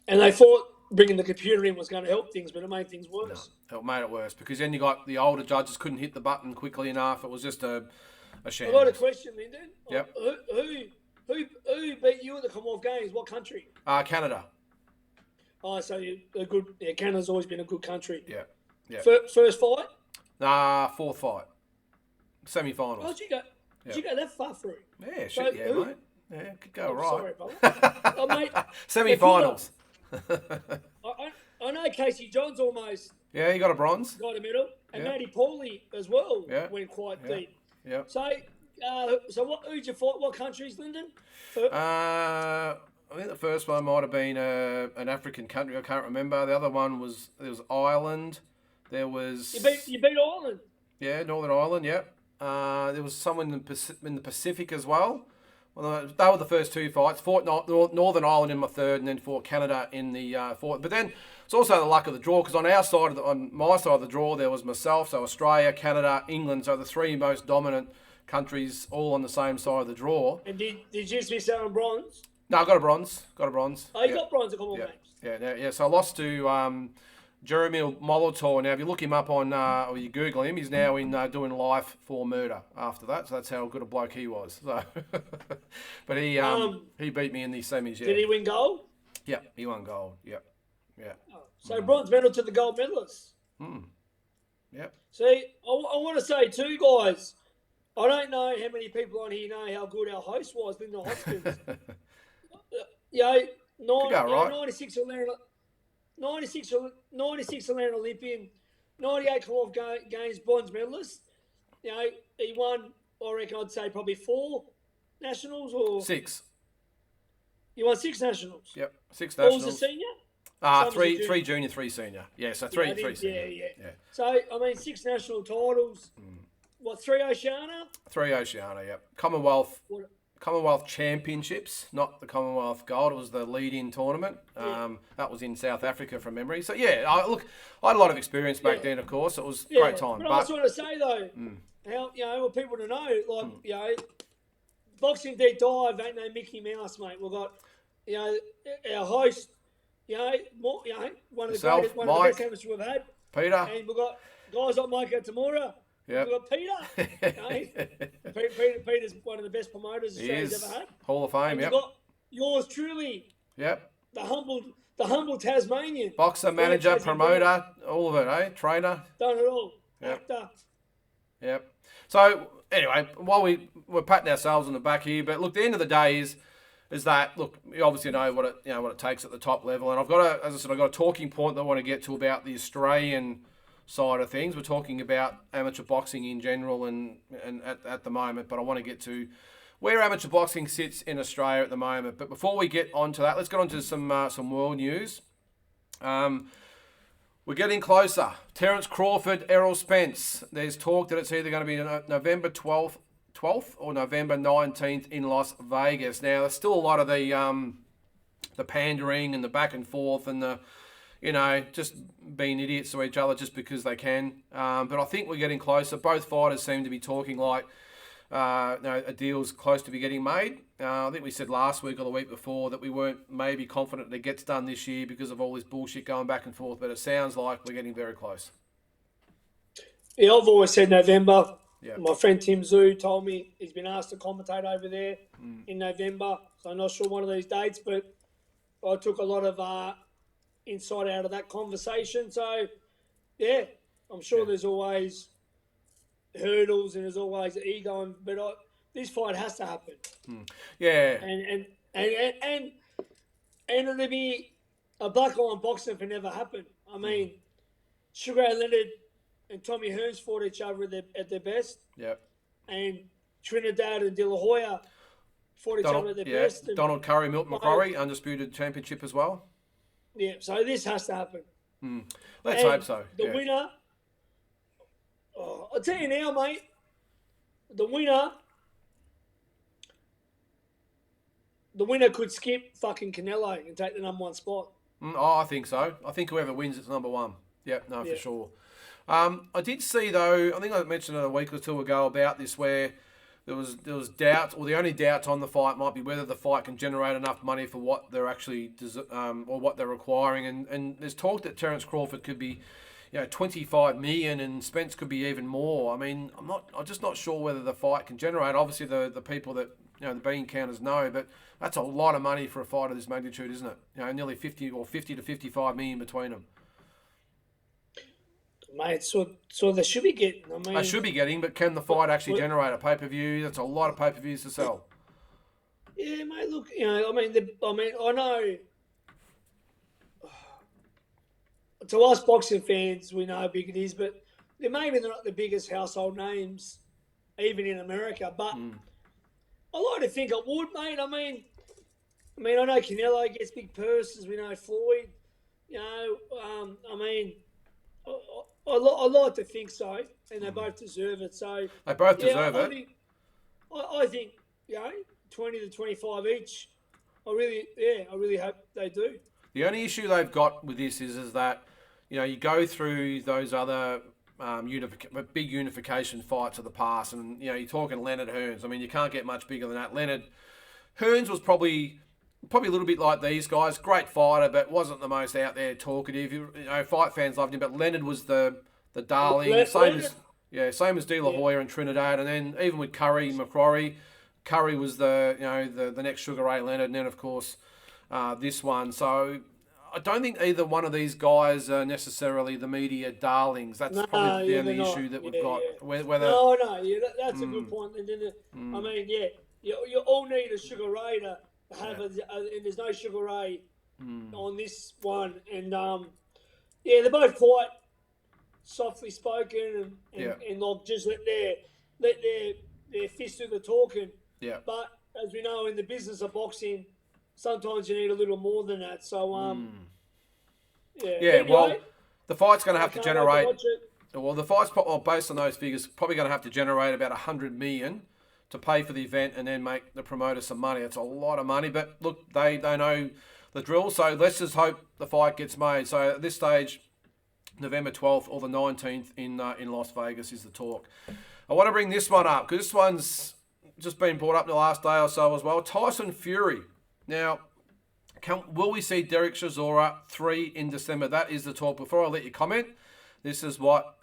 And they thought bringing the computer in was going to help things, but it made things worse. No, it made it worse, because then you got the older judges couldn't hit the button quickly enough. It was just a shame. I got a question, Lyndon. Yep. Who beat you at the Commonwealth Games? What country? Canada. Oh, so you're good. Yeah, Canada's always been a good country. Yeah. First fight? Nah, 4th fight. Semi-finals. Oh, did you go that far through? Yeah, So shit, yeah, mate. Yeah, could go right. Sorry, brother. Oh, mate. Semi-finals. I know Casey Johns almost Yeah, you got a bronze. got a medal, and Yeah. Matty Pauly as well went quite Yeah. deep. Yeah. So who'd you fight? What countries, Lyndon? I think the first one might have been an African country. I can't remember. The other one was Ireland. There was You beat Ireland. Northern Ireland. Yep. There was someone in the Pacific as well. Well, they were the first 2 fights. Fought Northern Ireland in my third, and then fought Canada in the fourth. But then it's also the luck of the draw, because on my side of the draw, there was myself, so Australia, Canada, England, so the 3 most dominant countries all on the same side of the draw. And did you miss out on bronze? No, I got a bronze. Oh, you got bronze at Commonwealth Games. Yeah. So I lost to Jeremy Molitor. Now, if you look him up on, or you Google him, he's now in doing life for murder after that. So that's how good a bloke he was. So, but he beat me in the semis. Yeah. Did he win gold? Yeah, he won gold. Yeah. So bronze medal to the gold medalists. Yep. See, I want to say too, guys. I don't know how many people on here know how good our host was, Lyndon Hoskins. 96 Olympian, 98 Commonwealth Games bronze medalist. He won, I reckon I'd say probably 4 nationals or 6. He won 6 nationals. Yep, 6 What nationals. was the senior? 3 junior, 3 senior. Yeah, so 3 senior. Yeah. So, I mean, 6 national titles. What, 3 Oceania? 3 Oceania, yep. Commonwealth Championships, not the Commonwealth Gold. It was the lead-in tournament. That was in South Africa from memory. So, I had a lot of experience back then, of course. It was a great time. But I just want to say, though, how, want people to know, Boxing Deep Dive ain't no Mickey Mouse, mate. We've got, our host, one of the best amateurs we've had. Peter. And we've got guys like Mike Tamura, Yep. We've got Peter. Peter's one of the best promoters Australia's ever had. Hall of Fame, and yep. You've got yours truly. Yep. The humble Tasmanian. Boxer, manager, promoter, all of it, eh? Trainer. Done it all. Yep. Actor. Yep. So anyway, while we're patting ourselves on the back here, but look, the end of the day is that, look, you obviously know what it takes at the top level, and I've got a talking point that I want to get to about the Australian side of things. We're talking about amateur boxing in general and at the moment, but I want to get to where amateur boxing sits in Australia at the moment. But before we get on to that, let's get on to some world news. We're getting closer. Terrence Crawford, Errol, Spence. There's talk that it's either going to be November 12th or November 19th in Las Vegas. Now, there's still a lot of the pandering and the back and forth and the, just being idiots to each other just because they can. But I think we're getting closer. Both fighters seem to be talking like a deal's close to be getting made. I think we said last week or the week before that we weren't maybe confident it gets done this year because of all this bullshit going back and forth, but it sounds like we're getting very close. Yeah, I've always said November. Yeah. My friend Tim Zhu told me he's been asked to commentate over there in November, so I'm not sure one of these dates, but I took a lot of insight out of that conversation. So, yeah, I'm sure there's always hurdles and there's always ego, but this fight has to happen. Yeah. And it'll be a black line boxing if it never happened. I mean, Sugar Ray Leonard and Tommy Hearns fought each other at their best. Yep. And Trinidad and De La Hoya fought each other at their best. And Donald Curry, Milton McCrory, undisputed championship as well. Yeah, so this has to happen. Let's hope so. The winner, I'll tell you now, mate, the winner could skip fucking Canelo and take the number one spot. I think so. I think whoever wins it's number one. Yep, for sure. I did see, though, I think I mentioned it a week or two ago about this, where there was doubt, or the only doubt on the fight might be whether the fight can generate enough money for what they're actually or what they're requiring. And there's talk that Terrence Crawford could be, 25 million, and Spence could be even more. I mean, I'm just not sure whether the fight can generate. Obviously, the people that the bean counters know, but that's a lot of money for a fight of this magnitude, isn't it? Nearly 50 to 55 million between them. Mate, so they should be getting. They should be getting, but can the fight actually generate a pay-per-view? That's a lot of pay-per-views to sell. Yeah, mate. Look, I know. To us boxing fans, we know how big it is, but they're not the biggest household names, even in America. But I like to think it would, mate. I mean, I know Canelo gets big purses. We know Floyd. I like to think so, and they both deserve it. So they both deserve it. I think 20 to 25 each. I really hope they do. The only issue they've got with this is that you go through those other big unification fights of the past, and you're talking Leonard Hearns. I mean, you can't get much bigger than that. Hearns was probably a little bit like these guys. Great fighter, but wasn't the most out there talkative. Fight fans loved him, but Leonard was the darling. Same as De La Hoya and Trinidad, and then even with McCrory was the next Sugar Ray Leonard, and then of course this one. So I don't think either one of these guys are necessarily the media darlings. That's probably the only issue that we've got. Yeah. That's a good point. And you all need a Sugar Ray to have and there's no Sugar Ray on this one. And they're both quite softly spoken and like just let their fists do the talking. Yeah. But as we know, in the business of boxing, sometimes you need a little more than that. So, anyway, well, the fight's going to have to generate. Well, the fight's based on those figures, probably going to have to generate about 100 million to pay for the event and then make the promoter some money. It's a lot of money, but look, they know the drill. So let's just hope the fight gets made. So at this stage, November 12th or the 19th in Las Vegas is the talk. I want to bring this one up because this one's just been brought up in the last day or so as well. Tyson Fury. Now, will we see Derek Chisora 3 in December? That is the talk. Before I let you comment, this is what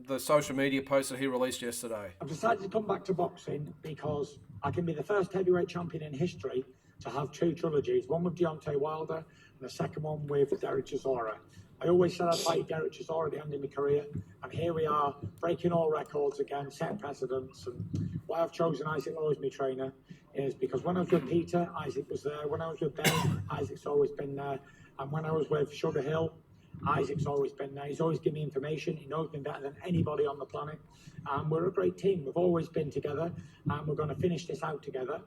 the social media post that he released yesterday? I've decided to come back to boxing because I can be the first heavyweight champion in history to have 2 trilogies, one with Deontay Wilder and the second one with Derek Chisora. I always said I'd fight Derek Chisora at the end of my career, and here we are, breaking all records again, setting precedents. And why I've chosen Isaac Lowe as my trainer is because when I was with Peter, Isaac was there. When I was with Ben, Isaac's always been there. And when I was with Sugar Hill, Isaac's always been there. He's always given me information. He knows me better than anybody on the planet. And we're a great team. We've always been together, and we're going to finish this out together.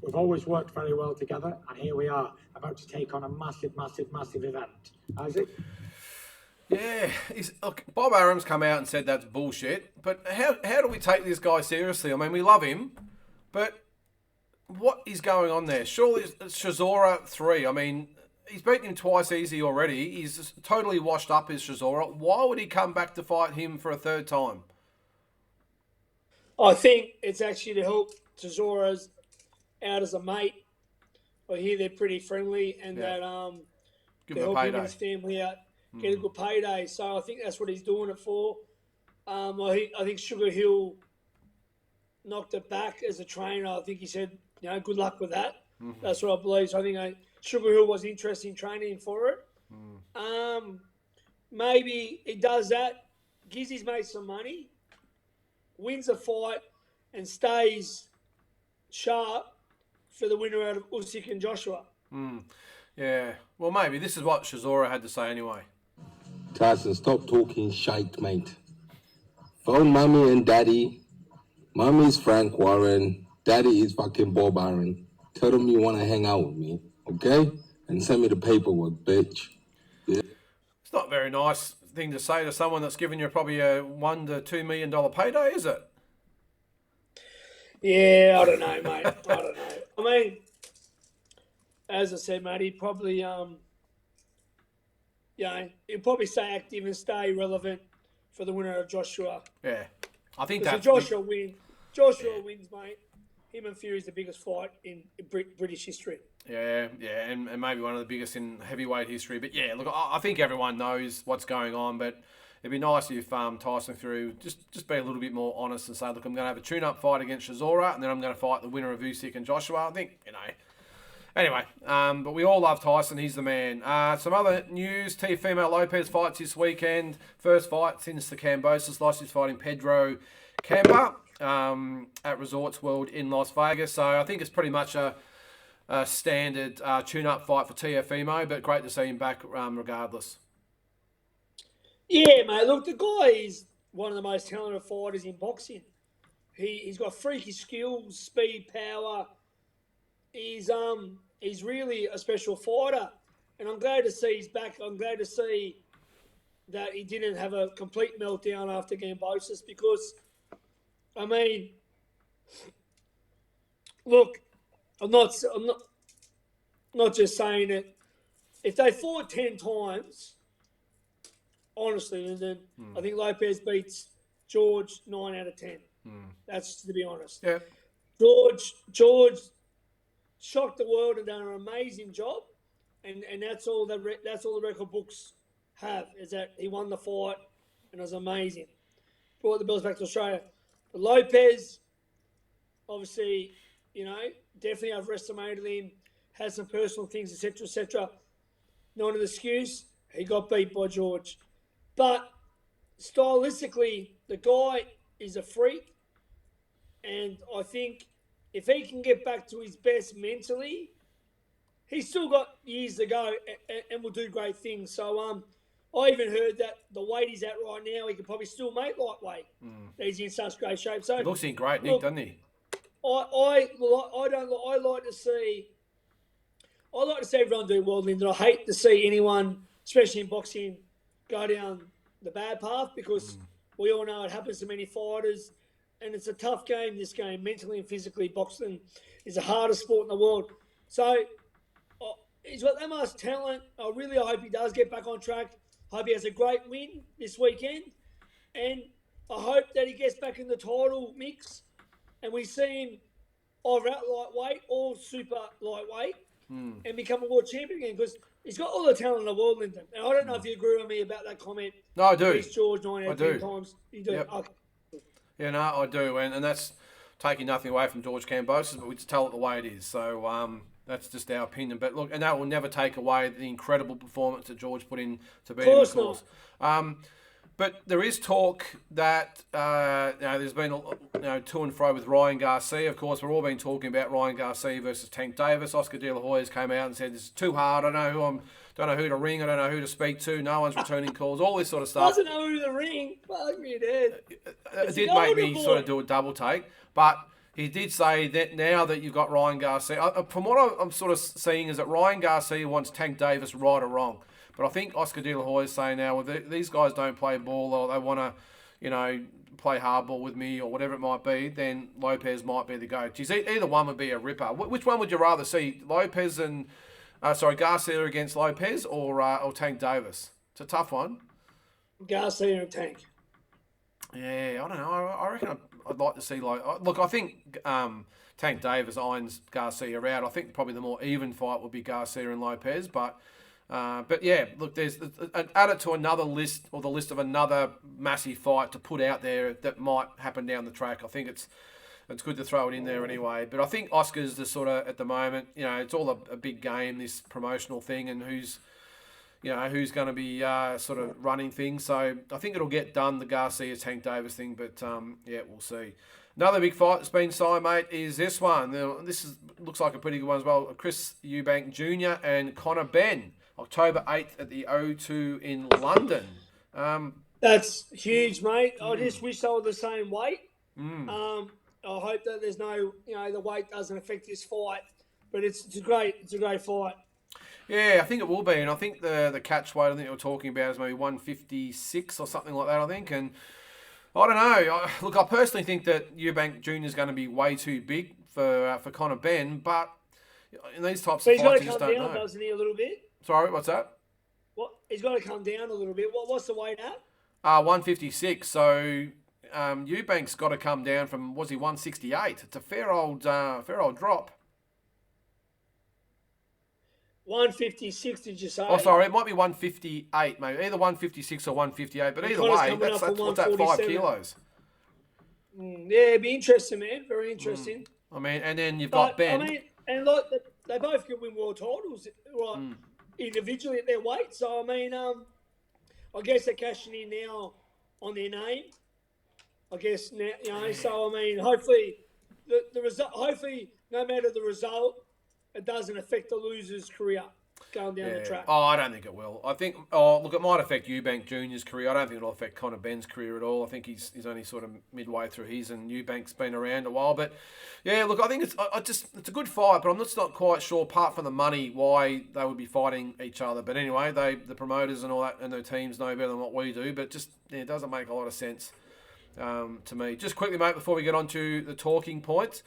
We've always worked very well together, and here we are, about to take on a massive, massive, massive event. Isaac? Yeah, look, Bob Arum's come out and said that's bullshit, but how do we take this guy seriously? I mean, we love him, but what is going on there? Surely it's Chisora 3. I mean, he's beaten him twice easy already. He's totally washed up as Chisora. Why would he come back to fight him for a third time? I think it's actually to help Chisora's out as a mate. I hear they're pretty friendly, and that give to him a help him payday. and his family out, get a good payday. So I think that's what he's doing it for. I think Sugar Hill knocked it back as a trainer. I think he said, good luck with that. That's what I believe. So I think Sugar Hill was interested in training him for it. Maybe he does that, gives his mate some money, wins a fight, and stays sharp for the winner out of Usyk and Joshua. Yeah, well, maybe. This is what Chisora had to say anyway. Tyson, stop talking shite, mate. Phone mommy and daddy. Mommy's Frank Warren. Daddy is fucking Bob Aaron. Tell them you want to hang out with me, okay? And send me the paperwork, bitch. Yeah. It's not a very nice thing to say to someone that's given you probably a $1 to $2 million payday, is it? Yeah, I don't know, mate. I don't know. I mean, as I said, mate, he'd probably, he'd probably stay active and stay relevant for the winner of Joshua. Yeah, I think that. that Joshua wins, mate. Him and Fury's the biggest fight in British history. Yeah, and maybe one of the biggest in heavyweight history. But yeah, look, I think everyone knows what's going on, but it'd be nice if Tyson Fury just be a little bit more honest and say, look, I'm going to have a tune-up fight against Chisora, and then I'm going to fight the winner of Usyk and Joshua. I think, Anyway, but we all love Tyson. He's the man. Some other news. Teofimo Lopez fights this weekend. First fight since the Cambosis loss. He's fighting Pedro Camba at Resorts World in Las Vegas. So I think it's pretty much a standard tune-up fight for Teofimo, but great to see him back regardless. Yeah, mate. Look, the guy is one of the most talented fighters in boxing. He's got freaky skills, speed, power. He's really a special fighter, and I'm glad to see he's back. I'm glad to see that he didn't have a complete meltdown after Gambosis because, I mean, look, I'm not just saying it. If they fought 10 times, honestly, Lyndon, I think Lopez beats George 9 out of 10. That's to be honest. Yeah. George shocked the world and done an amazing job, and that's all the record books have is that he won the fight and it was amazing. Brought the belts back to Australia. But Lopez, obviously, definitely overestimated him. Has some personal things, etc., etc. Not an excuse. He got beat by George, but stylistically, the guy is a freak, and I think if he can get back to his best mentally, he's still got years to go and will do great things. So I even heard that the weight he's at right now, he could probably still make lightweight. He's in such great shape. So he looks in great nick, doesn't he? I like to see everyone do well, Lyndon. I hate to see anyone, especially in boxing, go down the bad path because we all know it happens to many fighters. And it's a tough game, this game, mentally and physically. Boxing is the hardest sport in the world. So he's got that much talent. I hope he does get back on track. I hope he has a great win this weekend. And I hope that he gets back in the title mix and we see him either at lightweight or super lightweight. and become a world champion again, because he's got all the talent in the world, Lyndon. And I don't know if you agree with me about that comment. No, I do. East George 9 out of 10 times. You do. Yep. Okay. Yeah, no, I do, and that's taking nothing away from George Kambosos, but we just tell it the way it is. So that's just our opinion. But look, and that will never take away the incredible performance that George put in to beat him, of course. But there is talk that there's been to and fro with Ryan Garcia. Of course, we've all been talking about Ryan Garcia versus Tank Davis. Oscar De La Hoya's came out and said it's too hard. I don't know who to ring. I don't know who to speak to. No one's returning calls. All this sort of stuff. Doesn't know who to ring. Fuck me, Dad. It did make me sort of do a double take, but he did say that now that you've got Ryan Garcia, from what I'm sort of seeing is that Ryan Garcia wants Tank Davis right or wrong. But I think Oscar De La Hoya is saying now, well, these guys don't play ball or they want to, play hardball with me or whatever it might be, then Lopez might be the go. Geez, either one would be a ripper. Which one would you rather see? Garcia against Lopez or Tank Davis? It's a tough one. Garcia and Tank. Yeah, I don't know. I reckon I'd like to see look. I think Tank Davis irons Garcia out. I think probably the more even fight would be Garcia and Lopez, but yeah, look, there's add it to another list or the list of another massive fight to put out there that might happen down the track. I think it's good to throw it in there anyway. But I think Oscar's the sort of at the moment, it's all a big game, this promotional thing, and who's going to be sort of running things. So I think it'll get done, the Garcia Tank Davis thing. But yeah, we'll see. Another big fight that's been signed, mate, is this one. Looks like a pretty good one as well. Chris Eubank Jr. and Conor Benn. October 8th at the O2 in London. That's huge, mate. I just wish they were the same weight. I hope that there's no, the weight doesn't affect this fight. But it's a great fight. Yeah, I think it will be. And I think the catch weight I think you're talking about is maybe 156 or something like that, I think. And I don't know. Look, I personally think that Eubank Jr. is going to be way too big for Conor Benn. But in these types of fights, you just don't know. He's got to come down, doesn't he, a little bit? Sorry, what's that? What? He's got to come down a little bit. What's the weight at? 156. So Eubank's got to come down from, was he 168? It's a fair old drop. 156, did you say? Oh, sorry, it might be 158, maybe. Either 156 or 158. But either way, that's what's that, 5 kilos? Yeah, it'd be interesting, man. Very interesting. I mean, and then you've got Ben. I mean, and like they both can win world titles, right? Individually at their weight. So I mean, I guess they're cashing in now on their name. I guess now, So I mean, hopefully the result. Hopefully, no matter the result, it doesn't affect the loser's career going down the track. Oh, I don't think it will. I think, look, it might affect Eubank Jr.'s career. I don't think it'll affect Conor Benn's career at all. I think he's only sort of midway through his, and Eubank's been around a while. But yeah, look, I think it's a good fight, but I'm just not quite sure, apart from the money, why they would be fighting each other. But anyway, the promoters and all that and their teams know better than what we do. But just it doesn't make a lot of sense to me. Just quickly, mate, before we get on to the talking points.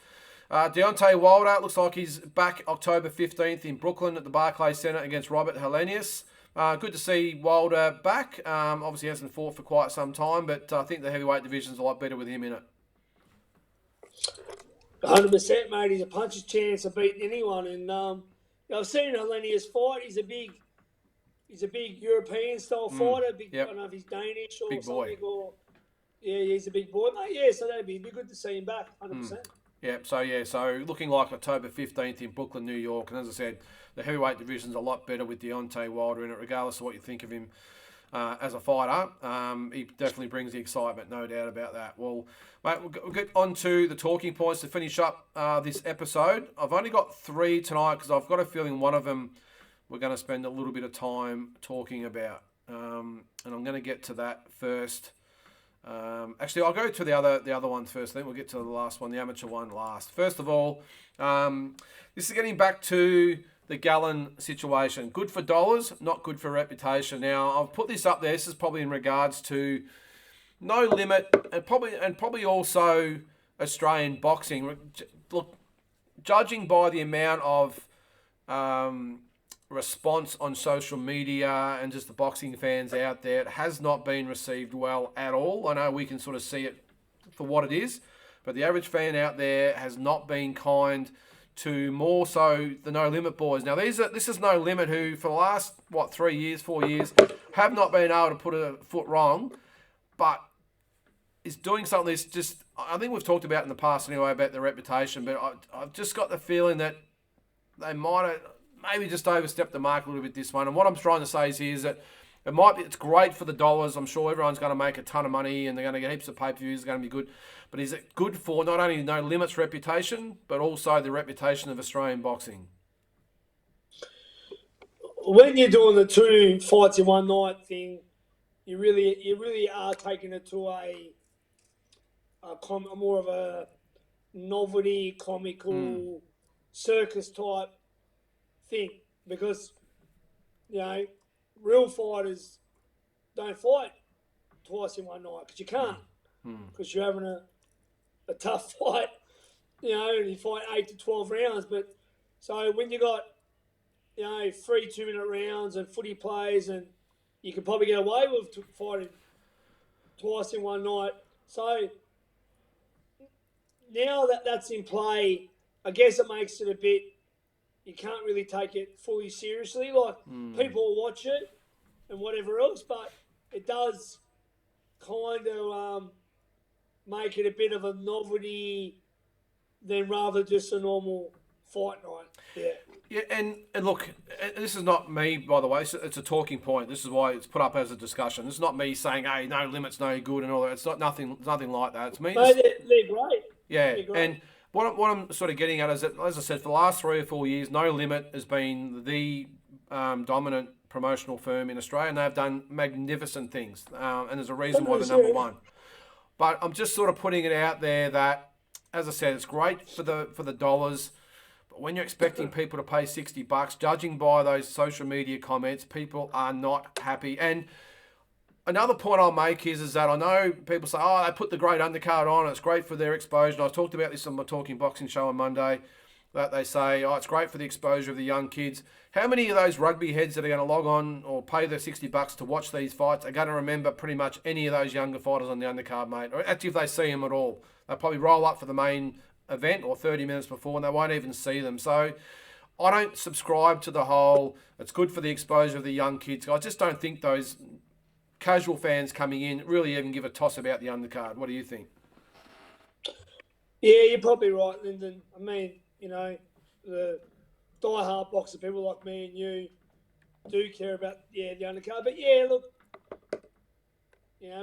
Deontay Wilder, looks like he's back October 15th in Brooklyn at the Barclays Center against Robert Helenius. Good to see Wilder back. Obviously hasn't fought for quite some time, but I think the heavyweight division's a lot better with him in it. 100%, mate. He's a puncher's chance of beating anyone. And I've seen Helenius fight. He's a big European-style fighter. I don't know if he's Danish or big something. Boy. Yeah, he's a big boy, mate. Yeah, so that'd be good to see him back, 100%. Yeah, so looking like October 15th in Brooklyn, New York. And as I said, the heavyweight division's a lot better with Deontay Wilder in it, regardless of what you think of him as a fighter. He definitely brings the excitement, no doubt about that. Well, mate, we'll get on to the talking points to finish up this episode. I've only got 3 tonight because I've got a feeling one of them we're going to spend a little bit of time talking about. And I'm going to get to that first. Actually, I'll go to the other ones first. Then we'll get to the last one, the amateur one, last. First of all, this is getting back to the Gallen situation. Good for dollars, not good for reputation. Now, I've put this up there. This is probably in regards to No Limit and probably also Australian boxing. Look, judging by the amount of response on social media and just the boxing fans out there, it has not been received well at all. I know we can sort of see it for what it is, but the average fan out there has not been kind to more so the No Limit boys. Now, this is No Limit who, for the last, 3 years, 4 years, have not been able to put a foot wrong, but is doing something that's just, I think we've talked about in the past anyway about their reputation, but I've just got the feeling that they might have maybe just overstepped the mark a little bit this one. And what I'm trying to say is that it's great for the dollars. I'm sure everyone's going to make a ton of money and they're going to get heaps of pay-per-views. It's going to be good. But is it good for not only No Limit's reputation, but also the reputation of Australian boxing? When you're doing the 2 fights in one night thing, you really are taking it to a more of a novelty, comical, circus type thing, because real fighters don't fight twice in one night because you can't, because you're having a tough fight, and you fight 8 to 12 rounds. But so when you got 3 2-minute rounds and footy plays, and you can probably get away with fighting twice in one night. So now that that's in play, I guess it makes it a bit, you can't really take it fully seriously. Like, people will watch it and whatever else, but it does kind of make it a bit of a novelty than rather just a normal fight night. Yeah. Yeah, and look, this is not me, by the way. It's a talking point. This is why it's put up as a discussion. This is not me saying, hey, No Limit's no good and all that. It's not nothing like that. It's me. No, they're great. Yeah, they're great. And what I'm sort of getting at is that, as I said, for the last 3 or 4 years, No Limit has been the dominant promotional firm in Australia, and they've done magnificent things. And there's a reason why they're number one. But I'm just sort of putting it out there that, as I said, it's great for the dollars. But when you're expecting people to pay $60, judging by those social media comments, people are not happy. And another point I'll make is that I know people say, oh, they put the great undercard on, it's great for their exposure. And I talked about this on my Talking Boxing show on Monday, that they say, oh, it's great for the exposure of the young kids. How many of those rugby heads that are going to log on or pay their $60 to watch these fights are going to remember pretty much any of those younger fighters on the undercard, mate? Or actually, if they see them at all, they'll probably roll up for the main event or 30 minutes before and they won't even see them. So I don't subscribe to the whole, it's good for the exposure of the young kids. I just don't think those casual fans coming in really even give a toss about the undercard. What do you think? Yeah, you're probably right, Lyndon. I mean, the die-hard boxer people like me and you do care about, the undercard. But, look,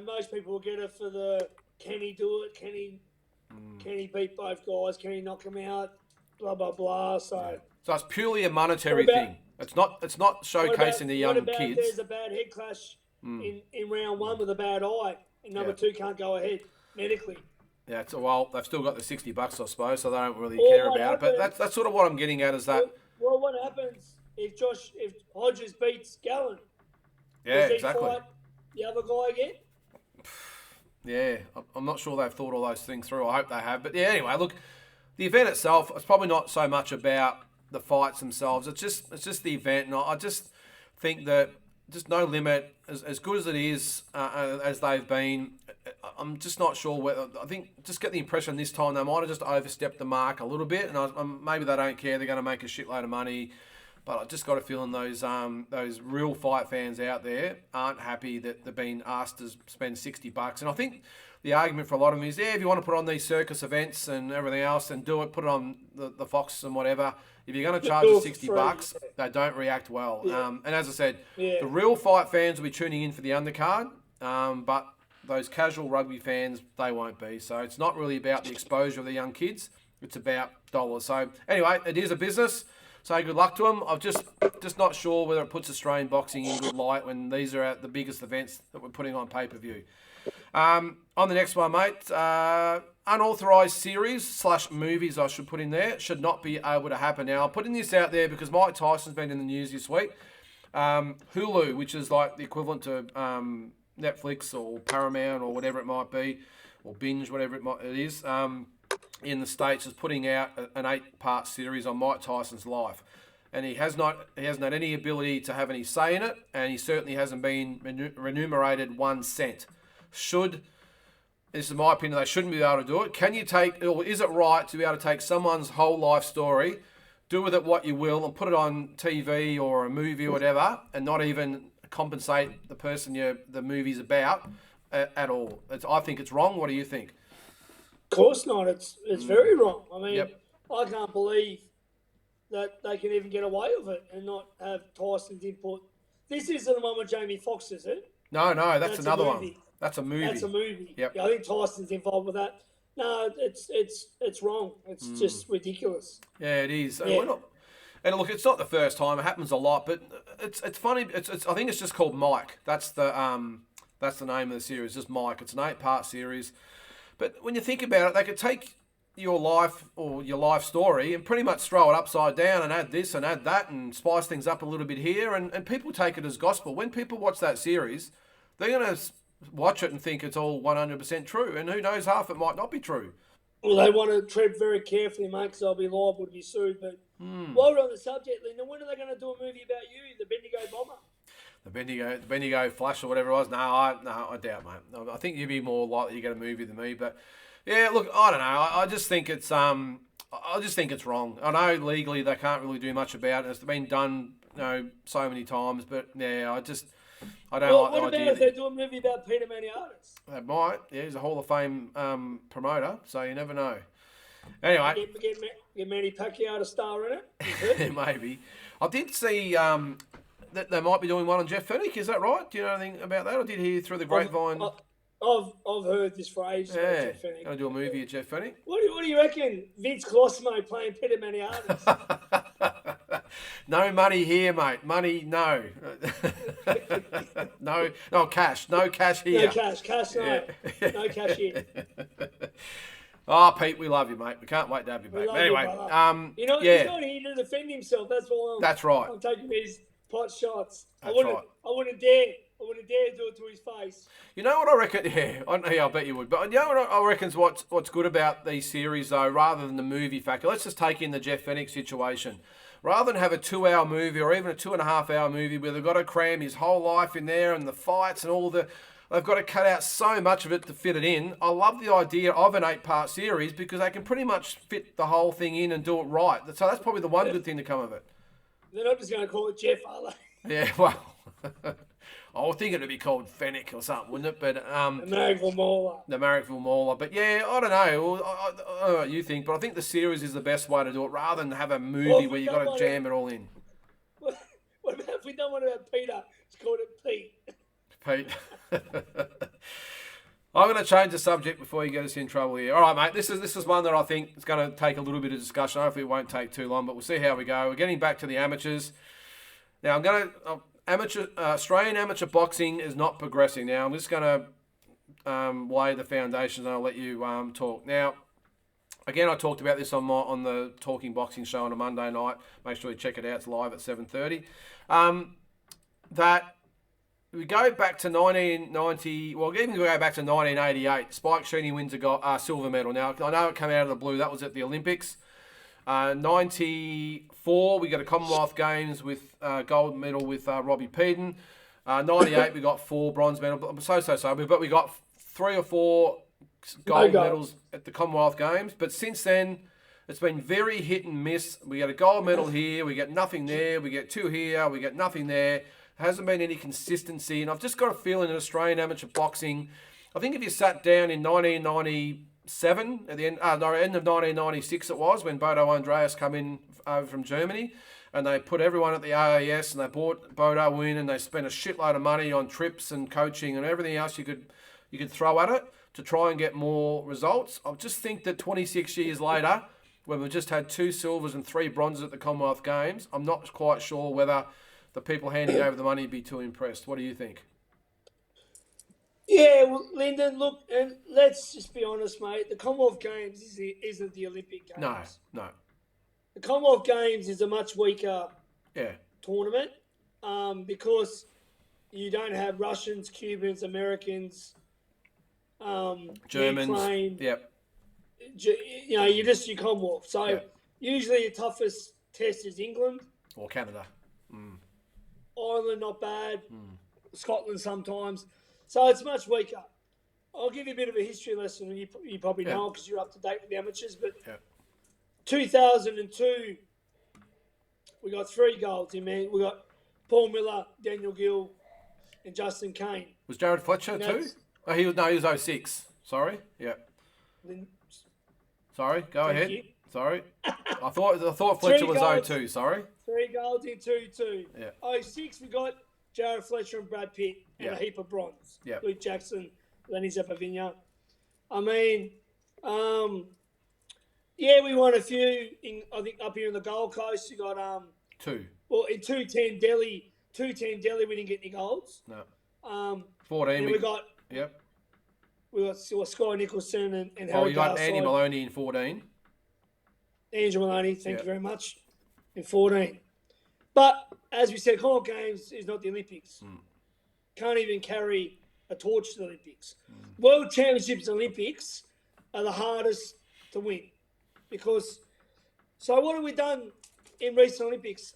most people will get it for the, can he do it? Can he beat both guys? Can he knock him out? Blah, blah, blah. So it's purely a monetary thing. It's not showcasing the young kids. There's a bad head clash in round 1 with a bad eye, and number 2 can't go ahead medically. Yeah, they've still got the $60, I suppose, so they don't really care about it. But that's sort of what I'm getting at is that. Well, what happens if Hodges beats Gallen? Yeah, Does he exactly. fight the other guy again? Yeah, I'm not sure they've thought all those things through. I hope they have. But yeah, anyway, look, the event itself, it's probably not so much about the fights themselves. It's just the event, and I just think that just No Limit, as good as it is, as they've been, I'm just not sure whether. I think just get the impression this time they might have just overstepped the mark a little bit, and maybe they don't care. They're going to make a shitload of money, but I just got a feeling those real fight fans out there aren't happy that they're being asked to spend $60. And I think the argument for a lot of them is, if you want to put on these circus events and everything else, and do it, put it on the Fox and whatever. If you're going to charge us $60, they don't react well. Yeah. And as I said, the real fight fans will be tuning in for the undercard, but those casual rugby fans, they won't be. So it's not really about the exposure of the young kids. It's about dollars. So anyway, it is a business. So good luck to them. I'm just not sure whether it puts Australian boxing in good light when these are at the biggest events that we're putting on pay-per-view. On the next one, mate, unauthorised series / movies, I should put in there, should not be able to happen. Now, I'm putting this out there because Mike Tyson's been in the news this week. Hulu, which is like the equivalent to Netflix or Paramount or whatever it might be, or Binge, whatever it is, in the States, is putting out an 8-part series on Mike Tyson's life. And he hasn't had any ability to have any say in it, and he certainly hasn't been remunerated 1 cent. Should this is my opinion, they shouldn't be able to do it. Can you take, or is it right to be able to take someone's whole life story, do with it what you will, and put it on TV or a movie or whatever, and not even compensate the person the movie's about at all? I think it's wrong. What do you think? Of course not. It's very wrong. I mean, I can't believe that they can even get away with it and not have Tyson's input. This isn't the one with Jamie Foxx, is it? No, that's another one. That's a movie. That's a movie. Yep. Yeah, I think Tyson's involved with that. No, it's wrong. It's just ridiculous. Yeah, it is. Yeah. And look, it's not the first time. It happens a lot, but it's funny. I think it's just called Mike. That's the name of the series. Just Mike. It's an 8-part series. But when you think about it, they could take your life or your life story and pretty much throw it upside down and add this and add that and spice things up a little bit here, and people take it as gospel. When people watch that series, they're going to watch it and think it's all 100% true, and who knows, half it might not be true. Well, they want to tread very carefully, mate, because they'll be liable to be sued. But while we're on the subject, Lyndon, when are they going to do a movie about you, the Bendigo bomber? The Bendigo Flash or whatever it was. No, I doubt, mate. I think you'd be more likely to get a movie than me. But yeah, look, I don't know. I just think it's wrong. I know legally they can't really do much about it. It's been done, so many times. But yeah, I don't like the idea. What about if they do a movie about Peter Maniatis? They might. Yeah, he's a Hall of Fame promoter, so you never know. Anyway, get Manny Pacquiao to star in it. Maybe. I did see that they might be doing one on Jeff Fennick. Is that right? Do you know anything about that? I did hear through the grapevine. I've heard this phrase. Yeah, Jeff Fennick. Going to do a movie of Jeff Fennick. What do you reckon? Vince Cosmo playing Peter Maniatis. No money here, mate. Money, no. No cash. No cash here. No cash. Cash, no. Yeah. No cash here. Oh, Pete, we love you, mate. We can't wait to have you back. Anyway, he's not here to defend himself. That's all. That's right. I'm taking his pot shots. That's right. I wouldn't dare do it to his face. You know what I reckon? Yeah, I bet you would. But you know what I reckon's what's good about these series, though, rather than the movie factor. Let's just take in the Jeff Fennick situation. Rather than have a 2-hour movie or even a 2.5-hour movie where they've got to cram his whole life in there and the fights and all they've got to cut out so much of it to fit it in. I love the idea of an 8-part series because they can pretty much fit the whole thing in and do it right. So that's probably the one good thing to come of it. They're not just going to call it Jeff, are they? Yeah, well, I was thinking it'd be called Fennick or something, wouldn't it? But the Marrickville Mauler. The Marrickville Mauler. But yeah, I don't know. I don't know what you think, but I think the series is the best way to do it rather than have a movie where you've got to jam it all in. What about if we don't want to have Peter? It's called it Pete. Pete. I'm going to change the subject before you get us in trouble here. All right, mate. This is one that I think is going to take a little bit of discussion. Hopefully it won't take too long, but we'll see how we go. We're getting back to the amateurs. Now, I'm going to... Australian amateur boxing is not progressing. Now, I'm just going to lay the foundations and I'll let you talk. Now, again, I talked about this on the Talking Boxing show on a Monday night. Make sure you check it out. It's live at 7:30. That we go back to 1990, well, even go back to 1988. Spike Sheeny wins a silver medal. Now, I know it came out of the blue. That was at the Olympics. 94, we got a Commonwealth Games with gold medal with Robbie Peden. 98, we got 4 bronze medals. But we got 3 or 4 gold medals at the Commonwealth Games. But since then, it's been very hit and miss. We get a gold medal here, we get nothing there. We get 2 here, we get nothing there. There hasn't been any consistency. And I've just got a feeling in Australian amateur boxing, I think if you sat down in 1997, at the end of 1996 it was, when Bodo Andreas come in over from Germany, and they put everyone at the AAS, and they brought Bodo in, and they spent a shitload of money on trips and coaching and everything else you could throw at it to try and get more results. I just think that 26 years later, when we've just had 2 silvers and 3 bronzes at the Commonwealth Games, I'm not quite sure whether the people handing over the money would be too impressed. What do you think? Yeah, well, Lyndon, look, and let's just be honest, mate. The Commonwealth Games isn't the Olympic Games. No. The Commonwealth Games is a much weaker tournament because you don't have Russians, Cubans, Americans, Germans. Ukraine. Yep. You're just your Commonwealth. So usually your toughest test is England. Or Canada. Ireland, not bad. Scotland sometimes. So it's much weaker. I'll give you a bit of a history lesson. You probably know because you're up to date with the amateurs. But 2002, we got 3 golds in, man. We got Paul Miller, Daniel Gill, and Justin Kane. Was Jared Fletcher too? Oh, he was 06. Sorry. Yeah. Sorry. Go ahead. You. Sorry. I thought Fletcher was 02. Sorry. 3 golds in 2-2. Yeah. 06, we got Jared Fletcher and Brad Pitt and a heap of bronze. Yeah. Luke Jackson, Lenny Zapavinia. I mean, we won a few. I think up here in the Gold Coast, you got 2. Well, in 210 Delhi, we didn't get any golds. No. 14. We got. Yep. We got Sky Nicholson and Harry. Oh, you got Andy Maloney in 14. Andrew Maloney, thank you very much. In 14. But as we said, Commonwealth Games is not the Olympics. Can't even carry a torch to the Olympics. World Championships and Olympics are the hardest to win. Because, so what have we done in recent Olympics?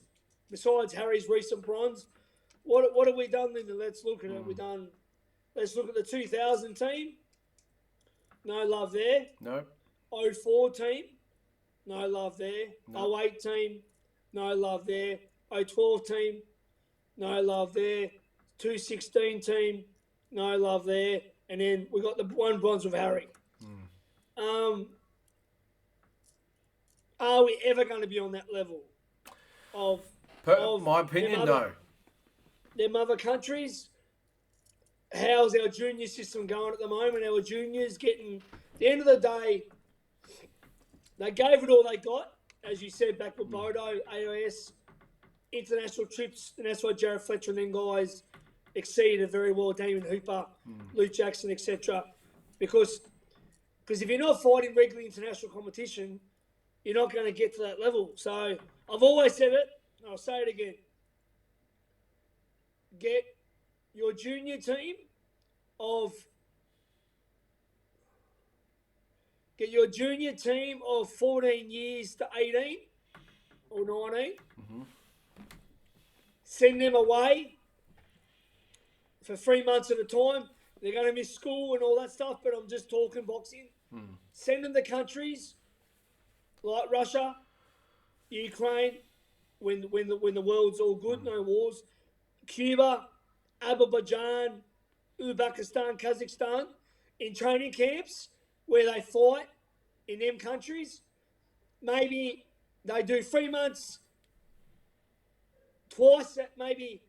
Besides Harry's recent bronze, what have we done then? Let's look at it. Let's look at the 2000 team. No love there. No. 04 team. No love there. No. 08 team. No love there. 012 team. No love there. 216 team. No love there. And then we got the 1 bronze with Harry. Are we ever going to be on that level of my opinion, no. Them other countries? How's our junior system going at the moment? Our juniors getting, at the end of the day, they gave it all they got, as you said, back with Bodo, AIS, international trips, and that's why Jared Fletcher and them guys exceeded very well, Damien Hooper, Luke Jackson, etc. Because if you're not fighting regular international competition, you're not going to get to that level. So I've always said it, and I'll say it again. Get your junior team of 14 years to 18 or 19. Send them away for 3 months at a time. They're going to miss school and all that stuff, but I'm just talking boxing. Send them to countries like Russia, Ukraine, when the world's all good, no wars, Cuba, Azerbaijan, Uzbekistan, Kazakhstan, in training camps where they fight in them countries. Maybe they do 3 months, twice. Maybe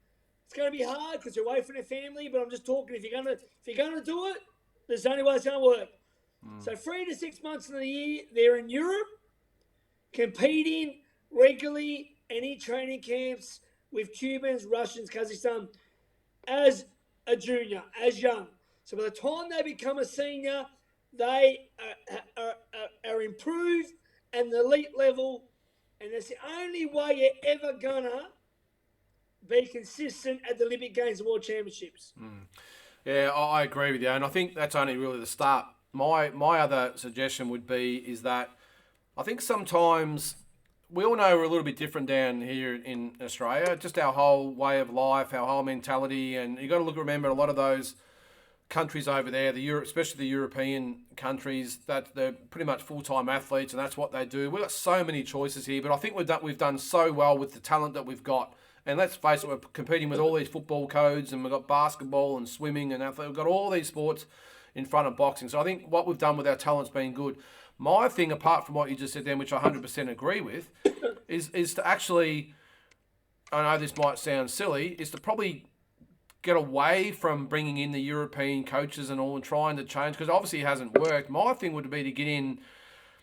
it's going to be hard because you're away from their family. But I'm just talking. If you're going to do it, there's the only way it's going to work. So 3 to 6 months in the year, they're in Europe, competing regularly, any training camps with Cubans, Russians, Kazakhstan, as a junior, as young. So by the time they become a senior, they are improved and the elite level, and that's the only way you're ever gonna be consistent at the Olympic Games and World Championships. Yeah, I agree with you, and I think that's only really the start. My other suggestion would be is that I think sometimes we all know we're a little bit different down here in Australia, just our whole way of life, our whole mentality, and you got to remember a lot of those countries over there, especially the European countries, that they're pretty much full-time athletes, and that's what they do. We've got so many choices here, but I think we've done so well with the talent that we've got. And let's face it, we're competing with all these football codes, and we've got basketball and swimming and athlete. We've got all these sports in front of boxing. So I think what we've done with our talent's been good. My thing, apart from what you just said then, which I 100% agree with, is to actually, I know this might sound silly, is to probably get away from bringing in the European coaches and all and trying to change, because obviously it hasn't worked. My thing would be to get in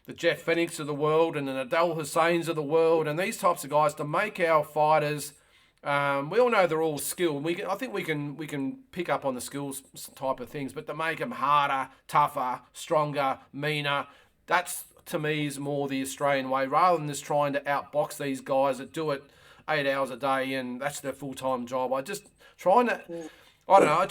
the Jeff Fennicks of the world and the Nadal Hussains of the world and these types of guys to make our fighters. We all know they're all skilled. I think we can pick up on the skills type of things, but to make them harder, tougher, stronger, meaner, that's to me is more the Australian way, rather than just trying to outbox these guys that do it 8 hours a day and that's their full-time job. I just trying to, I don't know,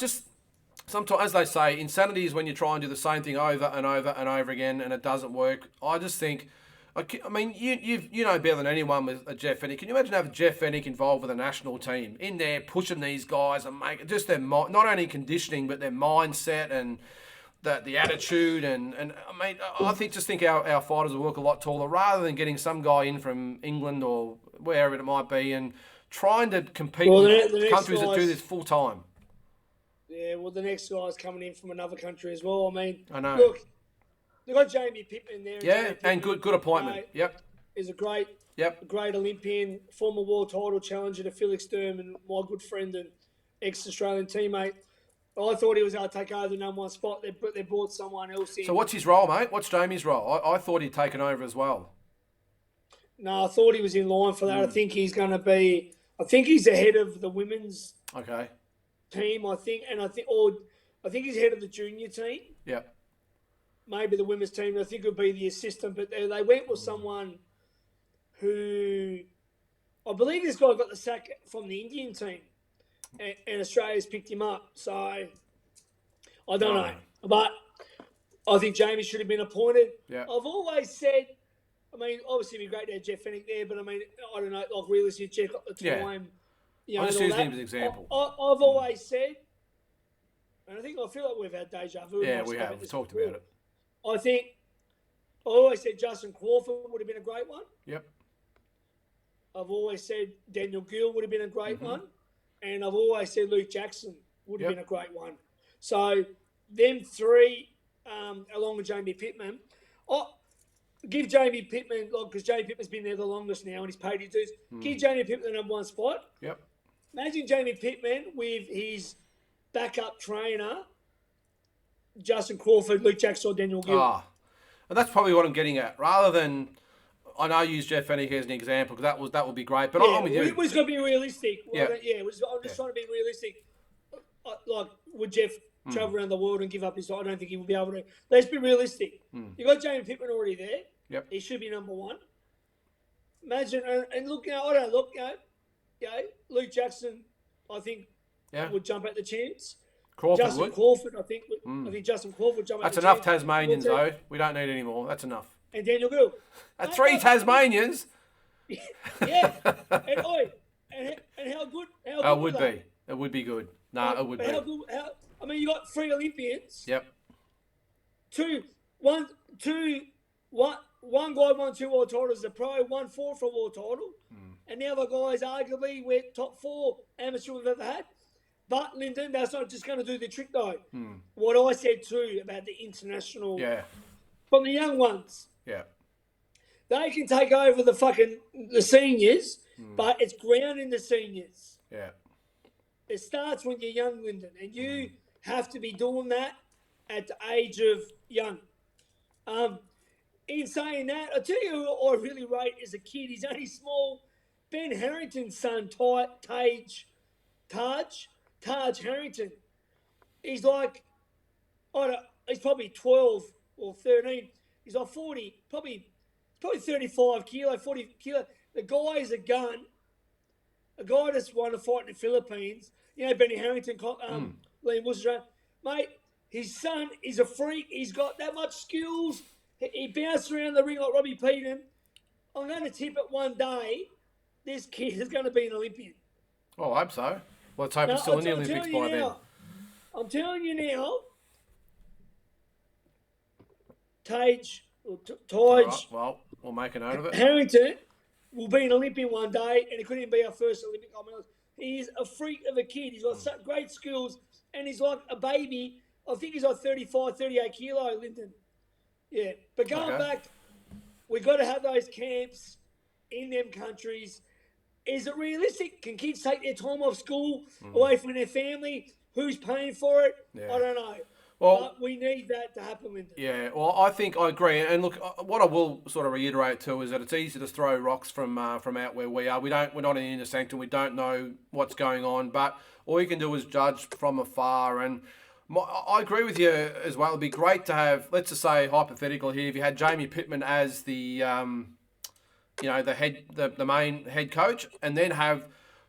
sometimes, as they say, insanity is when you try and do the same thing over and over and over again and it doesn't work. I just think, I mean, you know better than anyone with a Jeff Fennick. Can you imagine having Jeff Fennick involved with a national team in there pushing these guys and make just their not only conditioning but their mindset and the attitude and I mean, I think our fighters will work a lot taller rather than getting some guy in from England or wherever it might be and trying to compete with countries that do this full time. Yeah, well, the next guy's coming in from another country as well. I mean, I know. Look, they've got Jamie Pittman there. Yeah, and good appointment. Yep. He's a great Olympian, former world title challenger to Felix Sturm and my good friend and ex-Australian teammate. I thought he was going to take over the number one spot. They brought someone else in. So what's his role, mate? What's Jamie's role? I thought he'd taken over as well. No, I thought he was in line for that. I think he's going to be. I think he's ahead of the women's team. I think he's ahead of the junior team. Yeah. Maybe the women's team. I think it would be the assistant, but they went with someone who I believe this guy got the sack from the Indian team. And Australia's picked him up. So, I don't know. But I think Jamie should have been appointed. Yeah. I've always said, I mean, obviously it'd be great to have Jeff Fennick there, but I mean, I don't know, like realistically, Jeff got the time. Yeah. I'm just using him as an example. I've always said, and I feel like we've had deja vu. Yeah, we have. We've talked about it. I always said Justin Crawford would have been a great one. Yep. I've always said Daniel Gill would have been a great one. And I've always said Luke Jackson would have been a great one. So, them three, along with Jamie Pittman, give Jamie Pittman, because Jamie Pittman's been there the longest now and he's paid his dues, give Jamie Pittman the number one spot. Yep. Imagine Jamie Pittman with his backup trainer, Justin Crawford, Luke Jackson, or Daniel Gill. And that's probably what I'm getting at. Rather than, I know I use Jeff Fennick as an example because that would be great. But I'm with you. We're just going to be realistic. Yeah. I'm just trying to be realistic. Like, would Jeff travel around the world and give up his? I don't think he would be able to. Let's be realistic. You've got Jamie Pittman already there. Yep. He should be number one. Imagine and look. I don't look. Luke Jackson, I think, would jump at the chance. Justin Crawford, I think Justin Crawford would jump at the chance. That's enough Tasmanians, though. We don't need any more. That's enough. And Daniel Gill. Three Tasmanians. Yeah. And how good? It would be. It would be good. No, it would be. How good? I mean, you got 3 Olympians. Yep. One guy won 2 world titles as a pro, 1 4 for a world title, and the other guys arguably we're top 4 amateur we've ever had. But Lyndon, that's not just going to do the trick though. What I said too about the international, from the young ones. Yeah. They can take over the seniors, but it's ground in the seniors. Yeah. It starts when you're young, Lyndon, and you have to be doing that at the age of young. In saying that, I'll tell you who I really rate as a kid. He's only small. Ben Harrington's son, Taj Harrington. He's like, he's probably 12 or 13. He's like 40, probably 35 kilo, 40 kilo. The guy is a gun. A guy that's won a fight in the Philippines. You know, Benny Harrington, Liam Worcester. Mate, his son is a freak. He's got that much skills. He bounced around the ring like Robbie Peaton. I'm going to tip it one day, this kid is going to be an Olympian. Well, I hope so. Well, let's hope he's still in the Olympics by then. I'm telling you now, Taj, right, well, we'll make a note of it. Harrington will be an Olympian one day, and it couldn't even be our first Olympic. I mean, he is a freak of a kid. He's got such great skills, and he's like a baby. I think he's like 35, 38 kilo, Lyndon. Yeah, but going back, we've got to have those camps in them countries. Is it realistic? Can kids take their time off school, away from their family? Who's paying for it? Yeah. I don't know. Well, but we need that to happen, Lyndon. Yeah, well, I think I agree. And look, what I will sort of reiterate too is that it's easy to throw rocks from out where we are. We're not in the inner sanctum. We don't know what's going on, but all you can do is judge from afar. And I agree with you as well. It'd be great to have, let's just say, hypothetical here, if you had Jamie Pittman as the the main head coach, and then have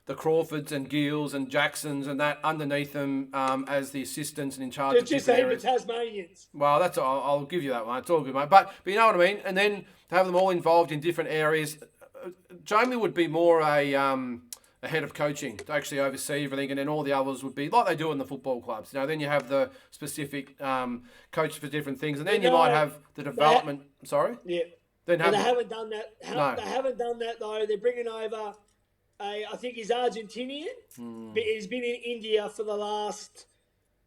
the Crawfords and Gills and Jacksons and that underneath them as the assistants and in charge of different areas. Just the Tasmanians. Well, I'll give you that one. It's all good, mate. But you know what I mean? And then to have them all involved in different areas. Jamie would be more a a head of coaching to actually oversee everything, and then all the others would be like they do in the football clubs. Then you have the specific coach for different things, and then you might have the development. Sorry. Yeah. Then they haven't done that. They haven't done that though. They're bringing over I think he's Argentinian, but he's been in India for the last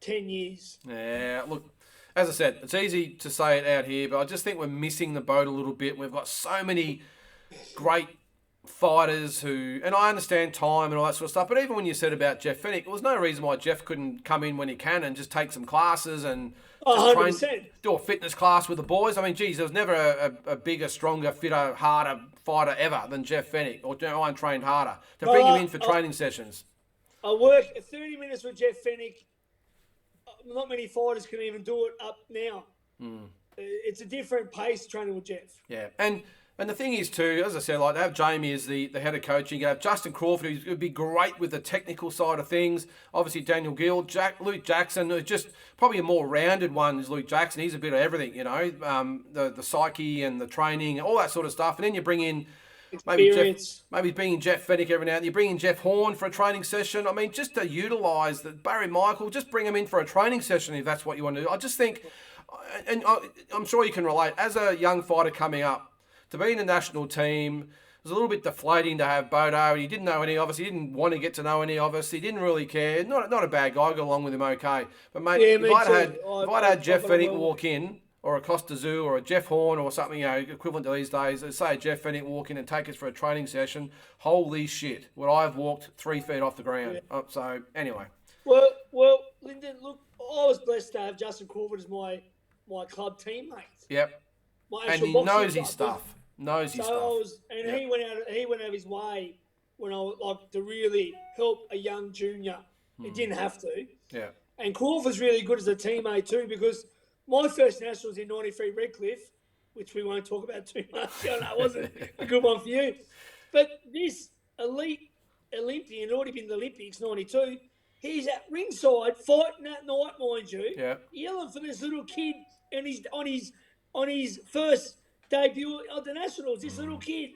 10 years. Yeah, look, as I said, it's easy to say it out here, but I just think we're missing the boat a little bit. We've got so many great fighters who, and I understand time and all that sort of stuff, but even when you said about Jeff Fennick, there was no reason why Jeff couldn't come in when he can and just take some classes and just train, do a fitness class with the boys. I mean, geez, there was never a bigger, stronger, fitter, harder fighter ever than Jeff Fennick, or I trained harder, to bring him in for training sessions. I work 30 minutes with Jeff Fennick. Not many fighters can even do it up now. It's a different pace training with Jeff. Yeah, and the thing is too, as I said, like, to have Jamie as the head of coaching, you have Justin Crawford, who's going to be great with the technical side of things. Obviously, Daniel Gill, Luke Jackson, who's just probably a more rounded one is Luke Jackson. He's a bit of everything, the psyche and the training, all that sort of stuff. And then you bring in maybe bringing Jeff Fennick every now and then. You bring in Jeff Horn for a training session. I mean, just to utilise Barry Michael, just bring him in for a training session if that's what you want to do. I just think, and I'm sure you can relate, as a young fighter coming up, to be in the national team, it was a little bit deflating to have Bodo. He didn't know any of us. He didn't want to get to know any of us. He didn't really care. Not a bad guy. I got along with him okay. But, mate, if I'd had Jeff Fennick walk in, or a Costa Zoo, or a Jeff Horn, or something equivalent to these days, say Jeff Fennick walk in and take us for a training session, holy shit, would I have walked 3 feet off the ground? Yeah. So, anyway. Well, Lyndon, look, I was blessed to have Justin Crawford as my club teammate. Yep. And he knows his stuff. He went out of his way when I like to really help a young junior. He didn't have to. Yeah. And Crawford's really good as a teammate too, because my first national was in '93 Redcliffe, which we won't talk about too much. I know it wasn't a good one for you. But this elite Olympian, already been in the Olympics, '92, he's at ringside fighting that night, mind you, yelling for this little kid, and he's on his first debut at the Nationals, this little kid,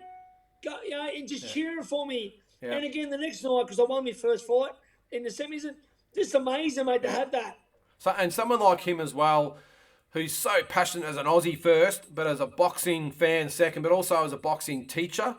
and just cheering for me. Yeah. And again, the next night, because I won my first fight in the semis, just amazing, mate, to have that. So, and someone like him as well, who's so passionate as an Aussie first, but as a boxing fan second, but also as a boxing teacher.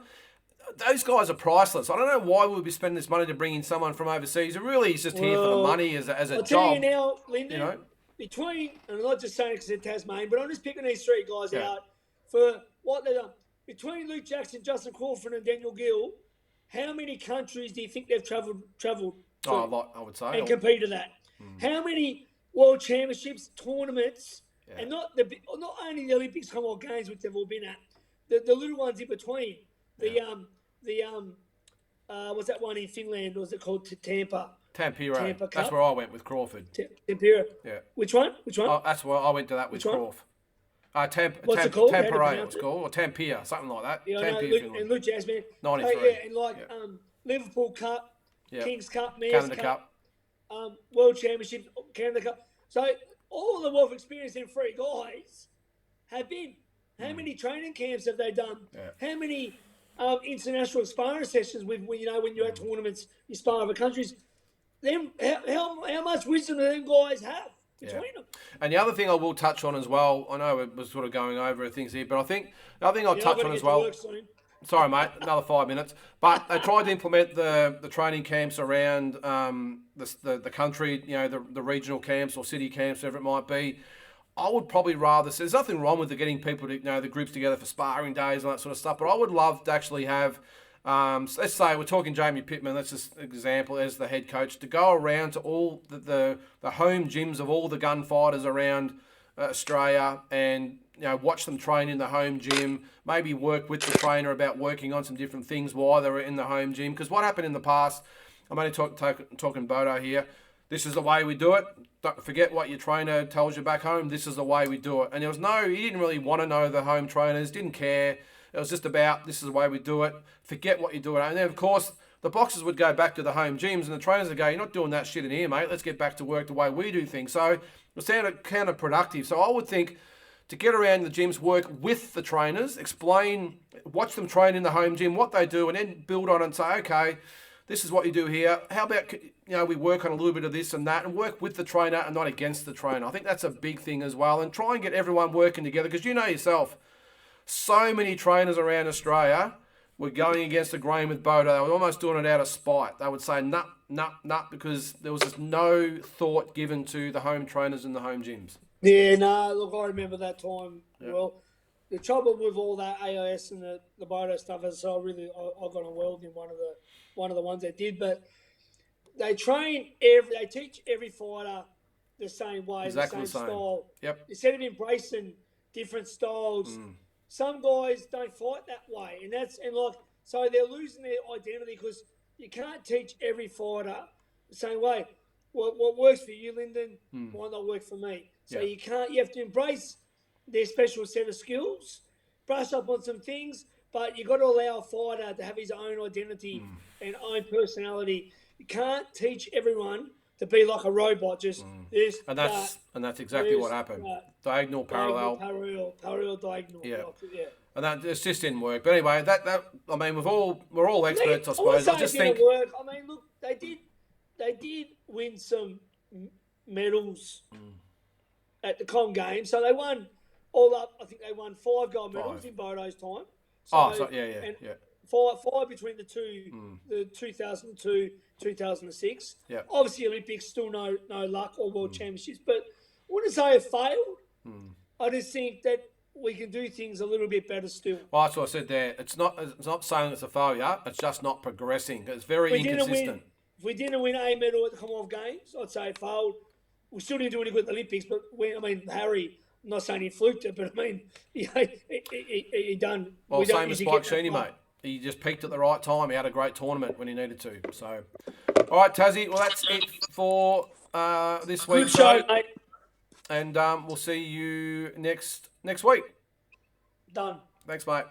Those guys are priceless. I don't know why we'd be spending this money to bring in someone from overseas who really is just here for the money as a I'll job. Tell you now, Lyndon, between, and I'm not just saying it because they're Tasmanian, but I'm just picking these three guys out for what they've done. Between Luke Jackson, Justin Crawford, and Daniel Gill, how many countries do you think they've travelled to? I would say. And competed at. How many World Championships, tournaments, and not only the Olympics, Commonwealth Games, which they've all been at, the little ones in between. What's that one in Finland? Or was it called Tampere? Tampere. That's where I went with Crawford. Tampere. Yeah. Which one? Oh, that's where I went to that with Crawford. What's it called? Tampere, it's called, or Tampere, something like that. Yeah, Tampere, and Luke Jasmine. 93. And Liverpool Cup, Kings Cup, Mayor's Canada Cup. World Championship, Canada Cup. So all the wealth experience in three guys have been. How many training camps have they done? Yeah. How many international sparring sessions when you're at tournaments, you spar other countries? How much wisdom do them guys have between them? And the other thing I will touch on as well, I know it was sort of going over things here, but I think the other thing I'll touch on as well. Sorry, mate, another 5 minutes. But they tried to implement the training camps around the country, the regional camps or city camps, whatever it might be. I would probably rather, there's nothing wrong with getting people to, the groups together for sparring days and that sort of stuff, but I would love to actually have, let's say we're talking Jamie Pittman, that's just an example as the head coach, to go around to all the home gyms of all the gunfighters around Australia and, watch them train in the home gym, maybe work with the trainer about working on some different things while they're in the home gym. Because what happened in the past, I'm only talking Bodo here, this is the way we do it. Don't forget what your trainer tells you back home. This is the way we do it. And he didn't really want to know the home trainers, didn't care. It was just about, this is the way we do it. Forget what you do it. And then, of course, the boxers would go back to the home gyms and the trainers would go, you're not doing that shit in here, mate. Let's get back to work the way we do things. So it was counterproductive. So I would think to get around the gyms, work with the trainers, explain, watch them train in the home gym, what they do, and then build on it and say, okay, this is what you do here. How about, we work on a little bit of this and that and work with the trainer and not against the trainer. I think that's a big thing as well. And try and get everyone working together because you know yourself, so many trainers around Australia were going against the grain with Bodo. They were almost doing it out of spite. They would say, nah, because there was just no thought given to the home trainers and the home gyms. Yeah, no, look, I remember that time. Yep. Well, the trouble with all that AIS and the Bodo stuff is I got on well in one of the ones they did, but they teach every fighter the same way, exactly the same style. Yep. Instead of embracing different styles, some guys don't fight that way, so they're losing their identity because you can't teach every fighter the same way. What works for you, Lyndon, might not work for me. So you have to embrace their special set of skills, brush up on some things, but you've got to allow a fighter to have his own identity and own personality. You can't teach everyone to be like a robot, just this, and that's exactly what happened. Diagonal, parallel, diagonal. Yeah. And that just didn't work. But anyway, we're all experts, I suppose. I just think it didn't work. I mean, look, they did win some medals at the Com Games, so they won all up. I think they won 5 gold medals in Bodo's time. Five between the two, the 2002, 2006. Yeah. Obviously, Olympics still no luck or World Championships, but I wouldn't say it failed. I just think that we can do things a little bit better still. Well, that's what I said there. It's not saying it's a failure. It's just not progressing. It's very inconsistent. If we didn't win a medal at the Commonwealth Games, I'd say it failed. We still didn't do any good at the Olympics, but Harry, I'm not saying he fluked it, but I mean, he done. Well, same as Spike Sheeny, mate. He just peaked at the right time. He had a great tournament when he needed to. So, all right, Tassie. Well, that's it for this week's show, mate. And we'll see you next week. Done. Thanks, mate.